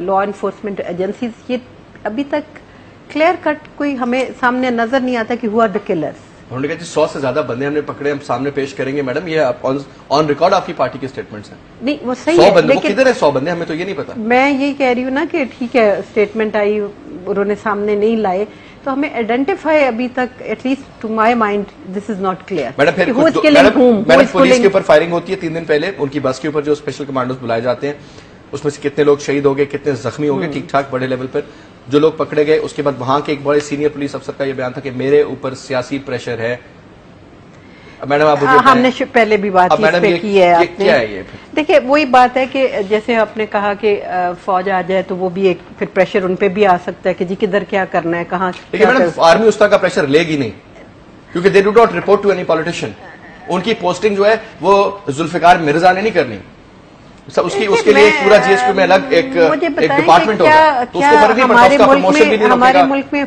लॉ एनफोर्समेंट एजेंसीज, ये अभी तक क्लियर कट कोई हमें सामने नजर नहीं आता कि हुआ द किलर्स। उन्होंने कहा जी 100 से ज्यादा बंदे हमने पकड़े, हम सामने पेश करेंगे। मैडम ये ऑन रिकॉर्ड आपकी पार्टी के स्टेटमेंट्स हैं। नहीं वो सही है, लेकिन वो किधर है 100 बंदे, हमें तो ये नहीं पता। मैं यही कह रही हूँ ना कि ठीक है स्टेटमेंट आई, उन्होंने सामने नहीं लाए, तो हमें आइडेंटिफाई अभी तक at least to my mind this is not clear. Madam फिर मैडम पुलिस के ऊपर फायरिंग होती है 3 दिन पहले, उनकी बस के ऊपर जो स्पेशल कमांडोज बुलाए जाते हैं, उसमें से कितने लोग शहीद हो गए, कितने जख्मी हो गए, ठीक ठाक बड़े लेवल पर जो लोग पकड़े गए। उसके बाद वहां के एक बड़े सीनियर पुलिस अफसर का यह बयान था कि मेरे ऊपर सियासी प्रेशर है। मैडम आप हमने पहले भी बात इस पे की है। क्या है ये? देखिए वही बात है कि जैसे आपने कहा कि फौज आ जाए तो वो भी एक फिर प्रेशर उन पे भी आ सकता है कि जी किधर क्या करना है, कहाँ। लेकिन मैडम आर्मी उस तरह का प्रेशर लेगी नहीं, क्योंकि they do not report to any politician. उनकी पोस्टिंग जो है वो जुल्फिकार मिर्जा ने नहीं करनी, उसके लिए पूरा जीएसपी में अलग एक डिपार्टमेंट होगा, तो उसको फर्क नहीं पड़ता, उसका प्रमोशन भी नहीं होगा हमारे मुल्क में।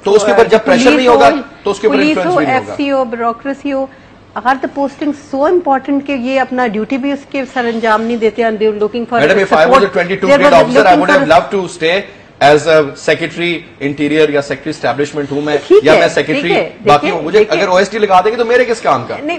तो उसके ऊपर जब प्रेशर नहीं होगा तो उसके ऊपर इन्फ्लुएंस भी नहीं होगा। एफसीओ ब्यूरोक्रेसी हो, are the posting so important कि ये अपना ड्यूटी भी उसके सर अंजाम नहीं देते, and they are looking for. Madam if I was a 22 grade officer I would have loved to stay as a secretary interior या सेक्रेटरी एस्टैब्लिशमेंट हूं मैं, या मैं सेक्रेटरी बाकी हूं, मुझे अगर ओएसडी लगा देंगे तो मेरे किस काम का। नहीं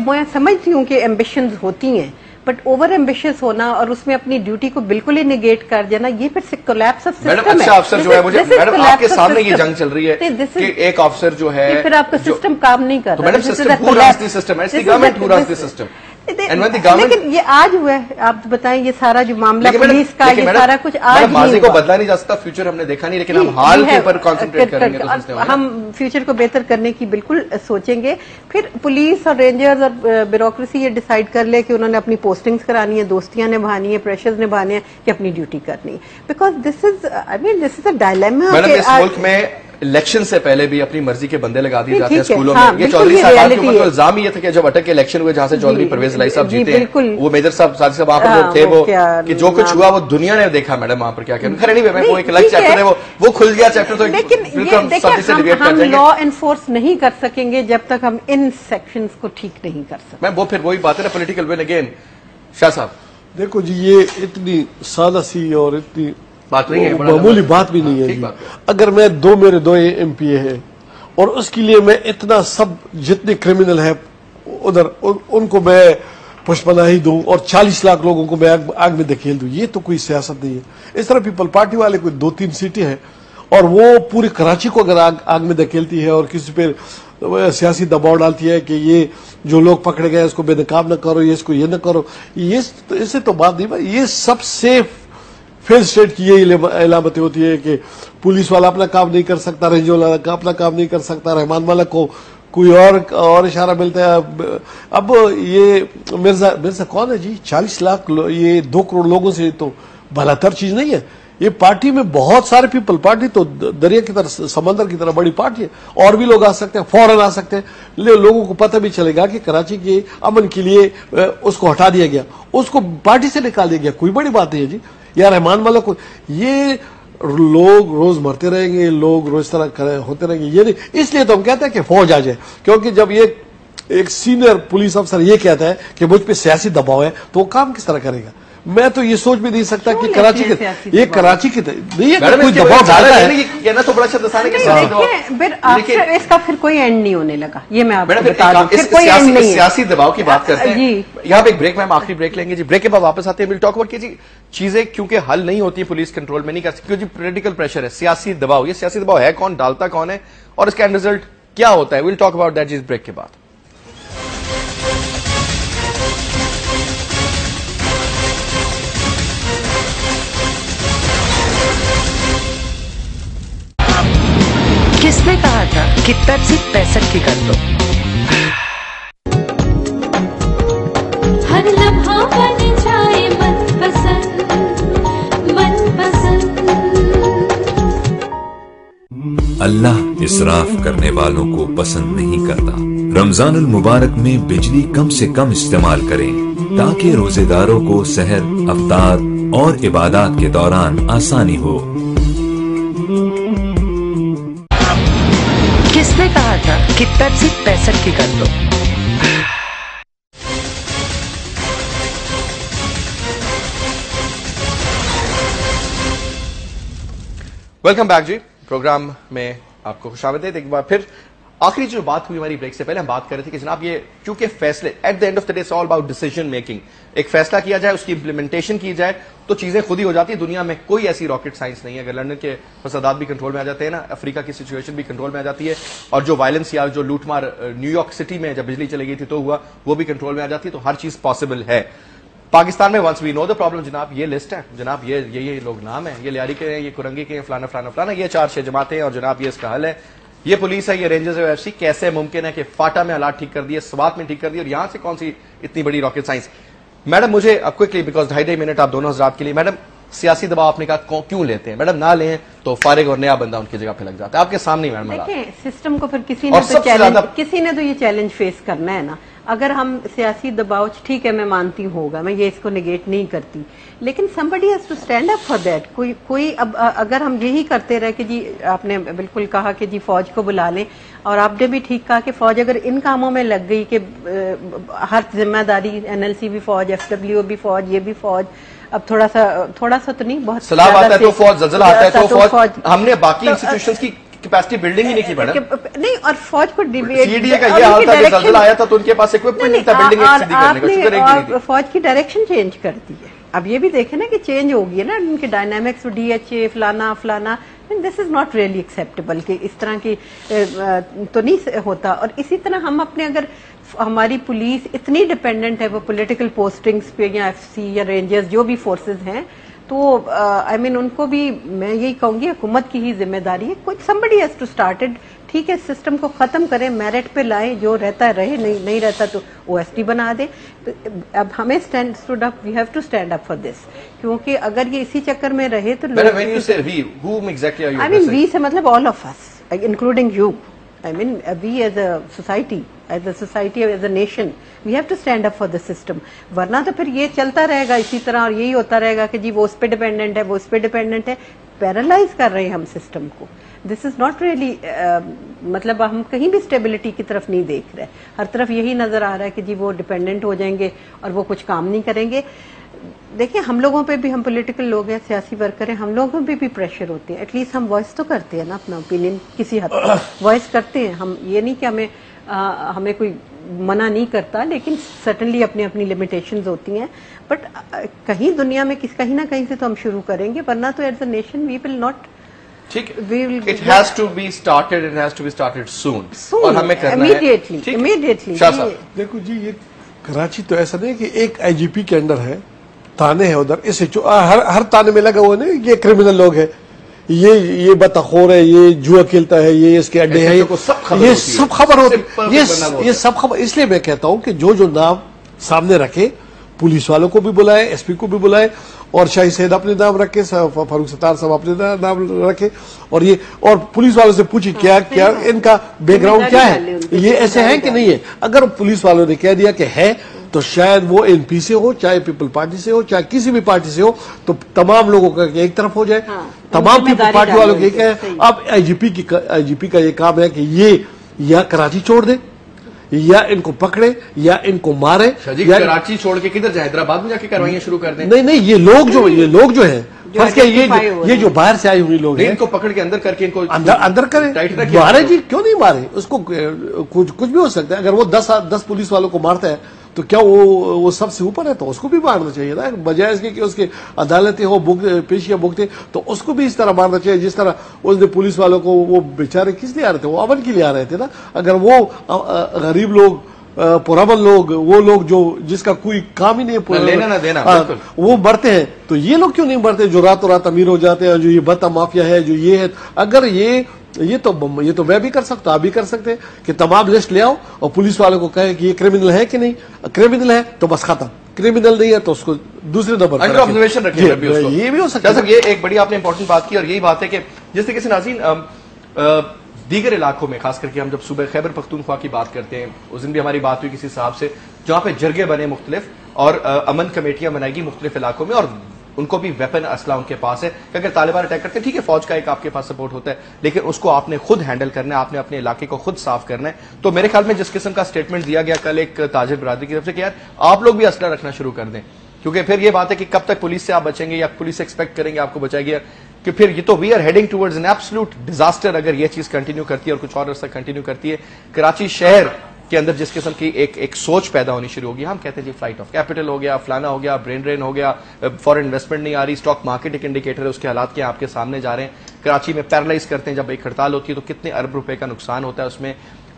मैं समझती हूँ कि एम्बिशंस होती हैं, बट ओवर एम्बिशियस होना और उसमें अपनी ड्यूटी को बिल्कुल ही निगेट कर देना, ये फिर कोलैप्स ऑफ सिस्टम है। मैडम अच्छा अफसर जो है, मुझे मैडम आपके सामने ये जंग चल रही है कि एक अफसर जो है फिर आपका सिस्टम काम नहीं कर रहा। तो madam system who runs the system, it's the government who runs the system. लेकिन ये आज हुआ है, आप बताएं ये सारा जो मामला पुलिस का, ये सारा कुछ आज माजी को बदला नहीं जा सकता, फ्यूचर हमने देखा नहीं, लेकिन हम हाल के ऊपर कॉन्सेंट्रेट करेंगे तो हम फ्यूचर को बेहतर करने की बिल्कुल सोचेंगे। फिर पुलिस और रेंजर्स और ब्यूरोक्रेसी ये डिसाइड कर ले कि उन्होंने अपनी पोस्टिंग्स करानी है, दोस्तियां निभानी है, प्रेशर्स निभाने हैं कि अपनी ड्यूटी करनी है, because this is this is a dilemma. Madam इस मुल्क में इलेक्शन से पहले भी अपनी मर्जी के बंदे लगा दिए जाते हैं स्कूलों में। ये चौधरी साहब के ऊपर तो इल्जाम ये था कि जब अटक के इलेक्शन हुए जहां से चौधरी परवेज लाई साहब जीते, वो मेजर साहब साथी साहब वहां पर थे, वो कि जो कुछ हुआ वो दुनिया ने देखा मैडम वहां पर क्या क्या। खैर नहीं, वो एक अलग चैप्टर है, वो खुल गया चैप्टर, तो लेकिन हम लॉ एनफोर्स नहीं कर सकेंगे जब तक हम इन सेक्शंस को ठीक नहीं कर सकते। मैम वो फिर वही बात है ना, पॉलिटिकल विल अगेन। शाह साहब देखो जी, ये इतनी सादा सी और इतनी बात नहीं है, मामूली बात भी नहीं है। अगर मैं मेरे दो एमपीए हैं और उसके लिए मैं इतना सब जितने क्रिमिनल है उधर उनको मैं पुष्पनाही दूं और 40 लाख लोगों को मैं आग में धकेल दूं, ये तो कोई सियासत नहीं है। इस तरह पीपल पार्टी वाले कोई 2-3 सीटें हैं और वो पूरी कराची को अगर आग में धकेलती है और किसी पे सियासी दबाव डालती है कि ये जो लोग पकड़े गए इसको बेनकाब न करो, ये इसको ये न करो, ये इससे तो बात नहीं। ये सबसे फेल स्टेट की यही इलामतें होती है कि पुलिस वाला अपना काम नहीं कर सकता, रेंज वाला अपना काम नहीं कर सकता, रहमान मलिक को कोई और इशारा मिलता है। अब ये मिर्जा कौन है जी? 40 लाख ये 2 करोड़ लोगों से तो भलातर चीज नहीं है। ये पार्टी में बहुत सारे पीपल, पार्टी तो दरिया की तरह समंदर की तरह बड़ी पार्टी है, और भी लोग आ सकते हैं, फौरन आ सकते हैं। लोगों को पता भी चलेगा कि कराची के अमन के लिए उसको हटा दिया गया, उसको पार्टी से निकाल दिया गया, कोई बड़ी बात नहीं है जी। या रहमान मलिक को, ये लोग रोज मरते रहेंगे, लोग रोज तरह होते रहेंगे, ये नहीं। इसलिए तो हम कहते हैं कि फौज आ जाए, क्योंकि जब ये एक सीनियर पुलिस अफसर ये कहता है कि मुझ पे सियासी दबाव है तो वो काम किस तरह करेगा? मैं तो ये सोच भी नहीं सकता कि कराची के ये कराची की नहीं है, मैडम कोई दबाव डालता है। ये कहना तो बड़ा शब्द आसान है कि फिर आफ्टर इसका फिर कोई एंड नहीं होने लगा, ये मैं आपको बता दूं, फिर कोई एंड नहीं है। सियासी दबाव की बात करते हैं, यहाँ पे एक ब्रेक, मैम आखिरी ब्रेक लेंगे जी, ब्रेक के बाद वापस आते हैं, विल टॉक अबाउट कि जी चीजें क्योंकि हल नहीं होती, पुलिस कंट्रोल में नहीं कर सकती, क्योंकि पॉलिटिकल प्रेशर है, सियासी दबाव, ये सियासी दबाव है कौन, डालता कौन है और इसका एंड रिजल्ट क्या होता है, विल टॉक अबाउट दैट जी ब्रेक के बाद। किसने कहा था कि तर्ज 65 की कर दो। हर लम्हा बन जाए मनपसंद, मनपसंद। अल्लाह इसराफ करने वालों को पसंद नहीं करता। रमजानुल मुबारक में बिजली कम से कम इस्तेमाल करें ताकि रोजेदारों को सहर, अफ्तार और इबादत के दौरान आसानी हो। किसने कहा था कि तर्ज 65 की कर दो। वेलकम बैक जी, प्रोग्राम में आपको खुशामदीद। एक बार फिर आखिरी जो बात हुई हमारी ब्रेक से पहले, हम बात कर रहे थे कि जनाब ये क्योंकि फैसले at the end of the day it's all about decision making, एक फैसला किया जाए, उसकी इंप्लीमेंटेशन की जाए तो चीजें खुद ही हो जाती है। दुनिया में कोई ऐसी रॉकेट साइंस नहीं है। अगर लंदन के फसादात भी कंट्रोल में आ जाते हैं ना, अफ्रीका की सिचुएशन भी कंट्रोल में आ जाती है, और जो वायलेंस या जो लूटमार न्यूयॉर्क सिटी में जब बिजली चली गई थी तो हुआ, वो भी कंट्रोल में आ जाती है, तो हर चीज पॉसिबल है। पाकिस्तान में once we know the problem, जनाब ये लिस्ट है, जनाब ये लोग नाम है, ये लियारी के हैं, ये कुरंगी के हैं, फलाना फलाना फलाना, ये 4-6 जमातें हैं, और जनाब ये इसका हल है, ये पुलिस है, ये रेंजर्स है, एफसी। कैसे मुमकिन है कि फाटा में हालात ठीक कर दिए, स्वात में ठीक कर दिए, और यहां से कौन सी इतनी बड़ी रॉकेट साइंस। मैडम मुझे अब क्विकली, बिकॉज 2.5 मिनट आप दोनों हजरात के लिए, मैडम सियासी दबाव आपने कहा क्यों लेते हैं, मैडम ना लें तो फारिग और नया बंदा उनकी जगह पे लग जाता है, आपके सामने मैडम। देखिए सिस्टम को फिर किसी ने तो ये चैलेंज फेस करना है ना। अगर हम सियासी दबाव, ठीक है मैं मानती होगा, मैं ये इसको निगेट नहीं करती, लेकिन somebody has to stand up for that। कोई अब अगर हम यही करते रहे कि जी, आपने बिल्कुल कहा कि जी फौज को बुला लें, और आपने भी ठीक कहा कि फौज अगर इन कामों में लग गई कि हर जिम्मेदारी, NLC भी फौज, FWO भी फौज, ये भी फौज, अब थोड़ा सा तो नहीं, बहुत सलाब आता है तो फौज, जलजला आता है तो फौज, हमने बाकी इंस्टीट्यूशंस की कैपेसिटी बिल्डिंग ही नहीं की मैडम। नहीं, और फौज को सीडीए का ये हाल था कि जलजला आया था तो उनके पास इक्विपमेंट नहीं था बिल्डिंग सीधी करने का, शुक्र है कि फौज की डायरेक्शन चेंज कर दी है। अब ये भी देखे ना कि चेंज हो गई है ना उनके डायनामिक्स, DHA फलाना, this is not really acceptable कि इस तरह की तो नहीं होता। और इसी तरह हम अपने, अगर हमारी पुलिस इतनी डिपेंडेंट है वो पॉलिटिकल पोस्टिंग्स पे या FC या रेंजर्स जो भी फोर्सेस हैं, तो आई मीन उनको भी मैं यही कहूंगी हुकूमत की ही जिम्मेदारी है। कोई somebody has to start it। ठीक है, सिस्टम को खत्म करें, मेरिट पे लाएं, जो रहता है रहे, नहीं रहता तो OST बना दे। तो अब हमें we have to stand up for this, क्योंकि अगर ये इसी चक्कर में रहे तो आई मीन वी से मतलब all of us including you, I mean, we as a society, as a nation, we have to stand up for the system। वरना तो फिर ये चलता रहेगा इसी तरह, और यही होता रहेगा कि जी वो उस पे डिपेंडेंट है, वो उस पे डिपेंडेंट है, पैरालाइज कर रहे हैं हम सिस्टम को। दिस इज नॉट रियली, मतलब हम कहीं भी स्टेबिलिटी की तरफ नहीं देख रहे, हर तरफ यही नजर आ रहा है कि जी वो डिपेंडेंट हो जाएंगे और वो कुछ काम नहीं करेंगे। देखिए हम लोगों पे भी, हम पॉलिटिकल लोग हैं, सियासी वर्कर हैं, हम लोगों पे भी प्रेशर होते हैं। एटलीस्ट हम वॉइस तो करते हैं ना, अपना ओपिनियन किसी हद तक वॉइस करते हैं हम। ये नहीं कि हमें कोई मना नहीं करता, लेकिन सर्टनली अपनी अपनी लिमिटेशंस होती हैं। बट कहीं दुनिया में कहीं ना कहीं से तो हम शुरू करेंगे, वरना तो as a nation we will not. ठीक, it has to be started, it has to be started soon, और हमें करना है इमीडिएटली। देखो जी, ये कराची तो ऐसा नहीं कि एक IGP के अंडर है, थाने है उधर, इस हर थाने में लगा हुआ नहीं, ये क्रिमिनल लोग है, ये बतखोर है, ये जुआ खेलता है, ये इसके अड्डे है, ये सब खबर होती, ये सब खबर। इसलिए मैं कहता हूं कि जो नाम सामने रखे, पुलिस वालों को भी बुलाए, SP को भी बुलाए, और शाही सैयद अपने नाम रखे, फारूक सत्तार साहब अपने नाम रखे, और पुलिस वालों से पूछे क्या इनका बैकग्राउंड क्या है, ये ऐसे है कि नहीं है। अगर पुलिस वालों ने कह दिया कि है, तो शायद वो NP से हो, चाहे पीपल पार्टी से हो, चाहे किसी भी पार्टी से हो, तो तमाम लोगों का एक तरफ हो जाए। तमाम पार्टी वालों के। अब IGP का ये काम है कि ये या कराची छोड़ दे, या इनको पकड़े या इनको मारे। या कराची छोड़ के किधर जाए, हैदराबाद में जाके कार्रवाइयां शुरू कर दें? नहीं, ये लोग जो है फंस के, ये जो बाहर से आए हुए लोग हैं, इनको पकड़ के अंदर करके इनको अंदर करें, मारे जी, क्यों नहीं मारे? उसको कुछ भी हो सकता है। अगर वो 10 पुलिस वालों को मारता है तो क्या वो सबसे ऊपर है? तो उसको भी मारना चाहिए ना, बजाय इसके कि उसके अदालतें हो, पेशियां भुगते, तो उसको भी इस तरह मारना चाहिए जिस तरह उसने पुलिस वालों को, वो बेचारे किस लिए आ रहे थे? वो अमन के लिए आ रहे थे ना। अगर वो गरीब लोग, पुरअमन लोग, वो लोग जो जिसका कोई काम ही नहीं है, लेना ना देना, वो मरते हैं, तो ये लोग क्यों नहीं मरते जो रातों रात अमीर हो जाते हैं? जो ये बता माफिया है, जो ये है, अगर ये तो मैं भी कर सकता हूं, आप भी कर सकते हैं कि तमाम लिस्ट ले आओ और पुलिस वालों को कहे कि ये क्रिमिनल है कि नहीं। क्रिमिनल है तो बस खत्म, क्रिमिनल नहीं है तो उसको दूसरे नंबर अंडर ऑब्जर्वेशन रखिए। ये भी हो सकता है। ये एक बड़ी आपने इंपॉर्टेंट बात की, और यही बात है कि जिस तरीके से नाज़रीन दीगर इलाकों में, खास करके हम जब सुबह खैबर पख्तूनख्वा की बात करते हैं, उस दिन भी हमारी बात हुई किसी साहब से जहां पे जरगे बने मुख्तलिफ, और अमन कमेटियां बनाएगी मुख्तलिफ इलाकों में, और उनको भी वेपन असला उनके पास है कि अगर तालिबान अटैक करते हैं, ठीक है, फौज का एक आपके पास सपोर्ट होता है, लेकिन उसको आपने खुद हैंडल करना है, आपने अपने इलाके को खुद साफ करना है। तो मेरे ख्याल में जिस किस्म का स्टेटमेंट दिया गया कल एक ताजिर बरादरी की तरफ से कि यार आप लोग भी असला रखना शुरू कर दें, क्योंकि फिर ये बात है कि कब तक पुलिस से आप बचेंगे या पुलिस एक्सपेक्ट करेंगे आपको बचाएगी, कि फिर ये तो we are heading towards an absolute disaster अगर ये चीज कंटिन्यू करती है और कुछ और अर्सा कंटिन्यू करती है। कराची शहर के अंदर जिस किस्म की एक सोच पैदा होनी शुरू होगी, हम कहते हैं जी फ्लाइट ऑफ कैपिटल हो गया, फलाना हो गया, ब्रेन ड्रेन हो गया, फॉरेन इन्वेस्टमेंट नहीं आ रही, स्टॉक मार्केट एक इंडिकेटर है, उसके हालात क्या आपके सामने जा रहे हैं। कराची में पैरालाइज करते हैं, जब एक हड़ताल होती है तो कितने अरब रुपए का नुकसान होता है उसमें,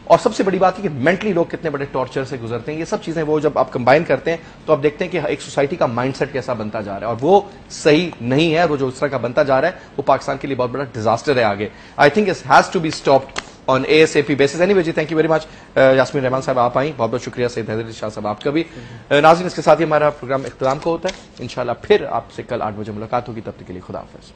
और सबसे बड़ी बात है कि मेंटली लोग कितने बड़े टॉर्चर से गुजरते हैं। ये सब चीजें वो जब आप कंबाइन करते हैं तो आप देखते हैं कि एक सोसाइटी का माइंडसेट कैसा बनता जा रहा है, और वो सही नहीं है। वो जो इस तरह का बनता जा रहा है वो पाकिस्तान के लिए बहुत बड़ा डिजास्टर है आगे। I think it has to be stopped on ASAP basis. Anyway जी, thank you very much Yasmeen Rahman साहब, आप आई, बहुत बहुत शुक्रिया। सैयद हैदर शाह साहब आपका भी। नाज़रीन, इसके साथ ही हमारा प्रोग्राम इख्तिताम को होता है। इंशाल्लाह फिर आपसे कल 8 बजे मुलाकात होगी, तब तक के लिए खुदा हाफिज़।